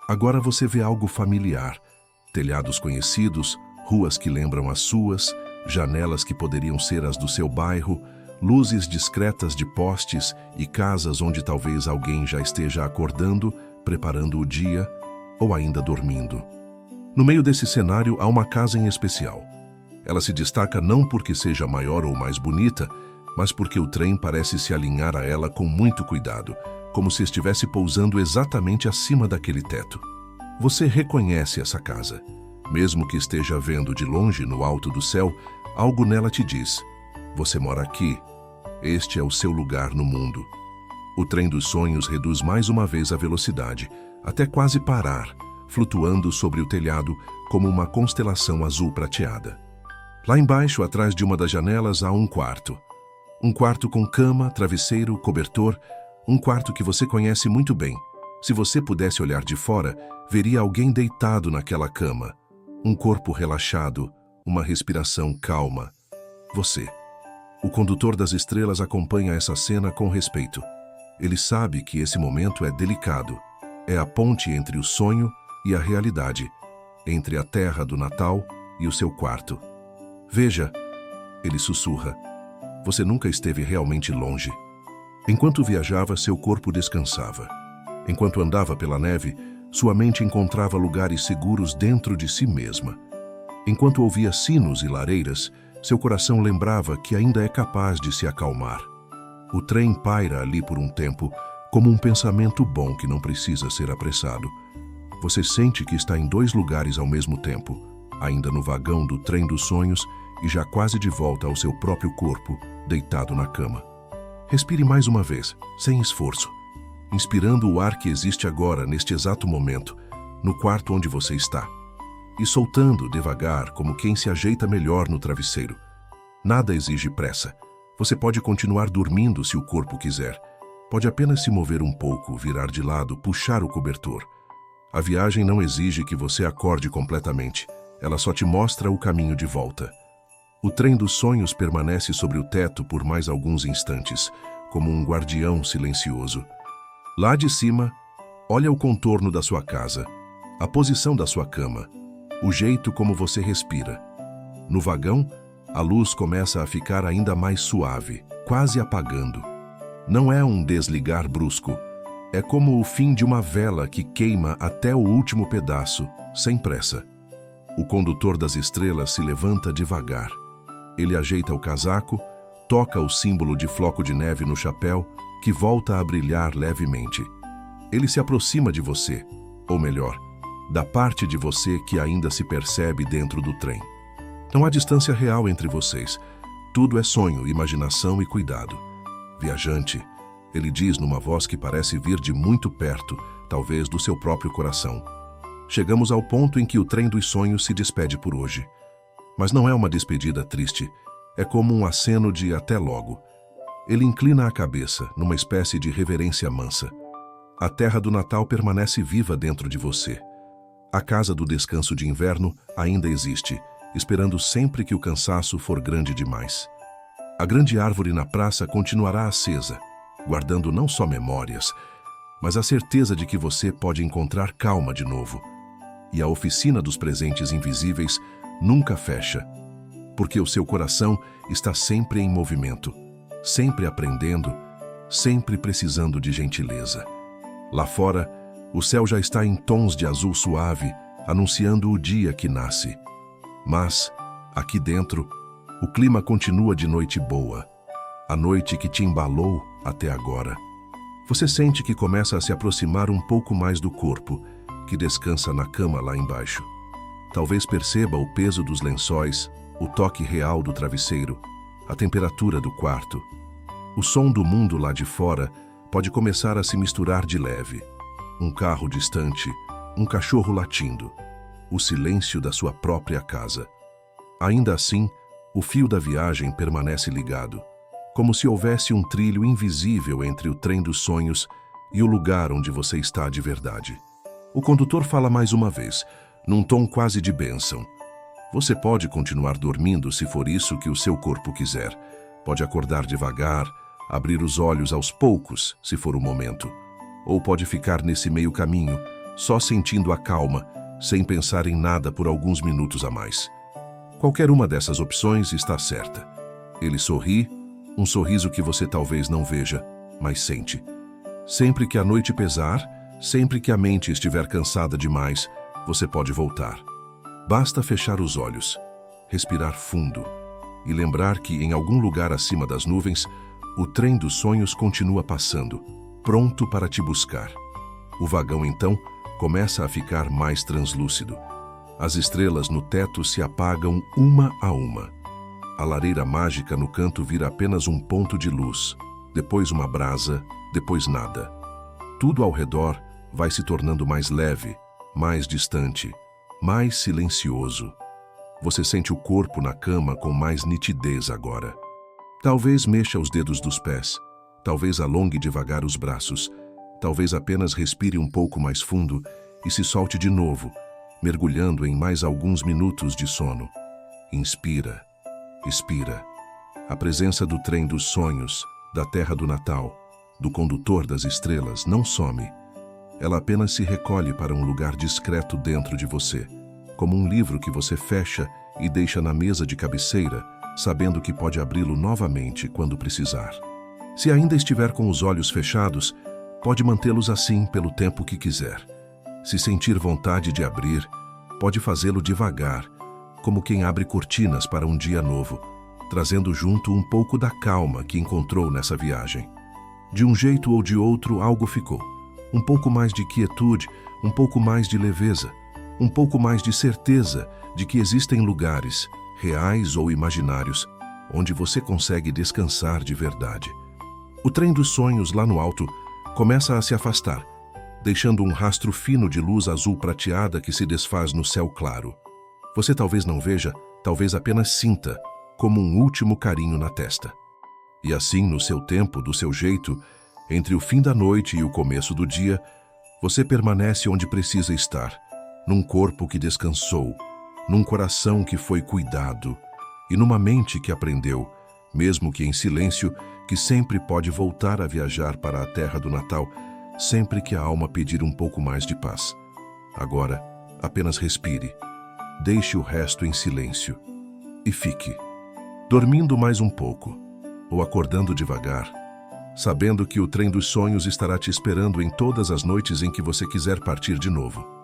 Agora você vê algo familiar. Telhados conhecidos, ruas que lembram as suas, janelas que poderiam ser as do seu bairro, luzes discretas de postes e casas onde talvez alguém já esteja acordando, preparando o dia ou ainda dormindo. No meio desse cenário há uma casa em especial. Ela se destaca não porque seja maior ou mais bonita, mas porque o trem parece se alinhar a ela com muito cuidado, como se estivesse pousando exatamente acima daquele teto. Você reconhece essa casa. Mesmo que esteja vendo de longe no alto do céu, algo nela te diz: você mora aqui. Este é o seu lugar no mundo. O trem dos sonhos reduz mais uma vez a velocidade, até quase parar, flutuando sobre o telhado como uma constelação azul prateada. Lá embaixo, atrás de uma das janelas, há um quarto. Um quarto com cama, travesseiro, cobertor, um quarto que você conhece muito bem. Se você pudesse olhar de fora, veria alguém deitado naquela cama. Um corpo relaxado, uma respiração calma. Você. O condutor das estrelas acompanha essa cena com respeito. Ele sabe que esse momento é delicado. É a ponte entre o sonho e a realidade, entre a terra do Natal e o seu quarto. Veja, ele sussurra, você nunca esteve realmente longe. Enquanto viajava, seu corpo descansava. Enquanto andava pela neve, sua mente encontrava lugares seguros dentro de si mesma. Enquanto ouvia sinos e lareiras, seu coração lembrava que ainda é capaz de se acalmar. O trem paira ali por um tempo, como um pensamento bom que não precisa ser apressado. Você sente que está em dois lugares ao mesmo tempo, ainda no vagão do trem dos sonhos e já quase de volta ao seu próprio corpo, deitado na cama. Respire mais uma vez, sem esforço, inspirando o ar que existe agora, neste exato momento, no quarto onde você está, e soltando devagar, como quem se ajeita melhor no travesseiro. Nada exige pressa. Você pode continuar dormindo se o corpo quiser. Pode apenas se mover um pouco, virar de lado, puxar o cobertor. A viagem não exige que você acorde completamente. Ela só te mostra o caminho de volta. O trem dos sonhos permanece sobre o teto por mais alguns instantes, como um guardião silencioso. Lá de cima, olha o contorno da sua casa, a posição da sua cama, o jeito como você respira. No vagão, A luz começa a ficar ainda mais suave, quase apagando. Não é um desligar brusco. É como o fim de uma vela que queima até o último pedaço, sem pressa. O condutor das estrelas se levanta devagar. Ele ajeita o casaco, toca o símbolo de floco de neve no chapéu, que volta a brilhar levemente. Ele se aproxima de você, ou melhor, da parte de você que ainda se percebe dentro do trem. Não há distância real entre vocês. Tudo é sonho, imaginação e cuidado. Viajante, ele diz numa voz que parece vir de muito perto, talvez do seu próprio coração. Chegamos ao ponto em que o trem dos sonhos se despede por hoje. Mas não é uma despedida triste, é como um aceno de até logo. Ele inclina a cabeça, numa espécie de reverência mansa. A terra do Natal permanece viva dentro de você. A casa do descanso de inverno ainda existe, esperando sempre que o cansaço for grande demais. A grande árvore na praça continuará acesa, guardando não só memórias, mas a certeza de que você pode encontrar calma de novo. E a oficina dos presentes invisíveis nunca fecha, porque o seu coração está sempre em movimento, sempre aprendendo, sempre precisando de gentileza. Lá fora, o céu já está em tons de azul suave, anunciando o dia que nasce. Mas, aqui dentro, o clima continua de noite boa, a noite que te embalou até agora. Você sente que começa a se aproximar um pouco mais do corpo, que descansa na cama lá embaixo. Talvez perceba o peso dos lençóis, o toque real do travesseiro, a temperatura do quarto. O som do mundo lá de fora pode começar a se misturar de leve. Um carro distante, um cachorro latindo, o silêncio da sua própria casa. Ainda assim, o fio da viagem permanece ligado, como se houvesse um trilho invisível entre o trem dos sonhos e o lugar onde você está de verdade. O condutor fala mais uma vez, num tom quase de bênção. Você pode continuar dormindo se for isso que o seu corpo quiser. Pode acordar devagar, abrir os olhos aos poucos, se for o momento. Ou pode ficar nesse meio caminho, só sentindo a calma, sem pensar em nada por alguns minutos a mais. Qualquer uma dessas opções está certa. Ele sorri, um sorriso que você talvez não veja, mas sente. Sempre que a noite pesar, sempre que a mente estiver cansada demais, você pode voltar. Basta fechar os olhos, respirar fundo e lembrar que em algum lugar acima das nuvens, o trem dos sonhos continua passando, pronto para te buscar. O vagão, então, começa a ficar mais translúcido. As estrelas no teto se apagam uma a uma. A lareira mágica no canto vira apenas um ponto de luz, depois uma brasa, depois nada. Tudo ao redor vai se tornando mais leve, mais distante, mais silencioso. Você sente o corpo na cama com mais nitidez agora. Talvez mexa os dedos dos pés, talvez alongue devagar os braços, talvez apenas respire um pouco mais fundo e se solte de novo, mergulhando em mais alguns minutos de sono. Inspira, expira. A presença do trem dos sonhos, da terra do Natal, do condutor das estrelas não some. Ela apenas se recolhe para um lugar discreto dentro de você, como um livro que você fecha e deixa na mesa de cabeceira, sabendo que pode abri-lo novamente quando precisar. Se ainda estiver com os olhos fechados, pode mantê-los assim pelo tempo que quiser. Se sentir vontade de abrir, pode fazê-lo devagar, como quem abre cortinas para um dia novo, trazendo junto um pouco da calma que encontrou nessa viagem. De um jeito ou de outro, algo ficou. Um pouco mais de quietude, um pouco mais de leveza, um pouco mais de certeza de que existem lugares, reais ou imaginários, onde você consegue descansar de verdade. O trem dos sonhos lá no alto começa a se afastar, deixando um rastro fino de luz azul prateada que se desfaz no céu claro. Você talvez não veja, talvez apenas sinta, como um último carinho na testa. E assim, no seu tempo, do seu jeito, entre o fim da noite e o começo do dia, você permanece onde precisa estar, num corpo que descansou, num coração que foi cuidado e numa mente que aprendeu, mesmo que em silêncio, que sempre pode voltar a viajar para a terra do Natal, sempre que a alma pedir um pouco mais de paz. Agora, apenas respire, deixe o resto em silêncio e fique. dormindo mais um pouco, ou acordando devagar, sabendo que o trem dos sonhos estará te esperando em todas as noites em que você quiser partir de novo.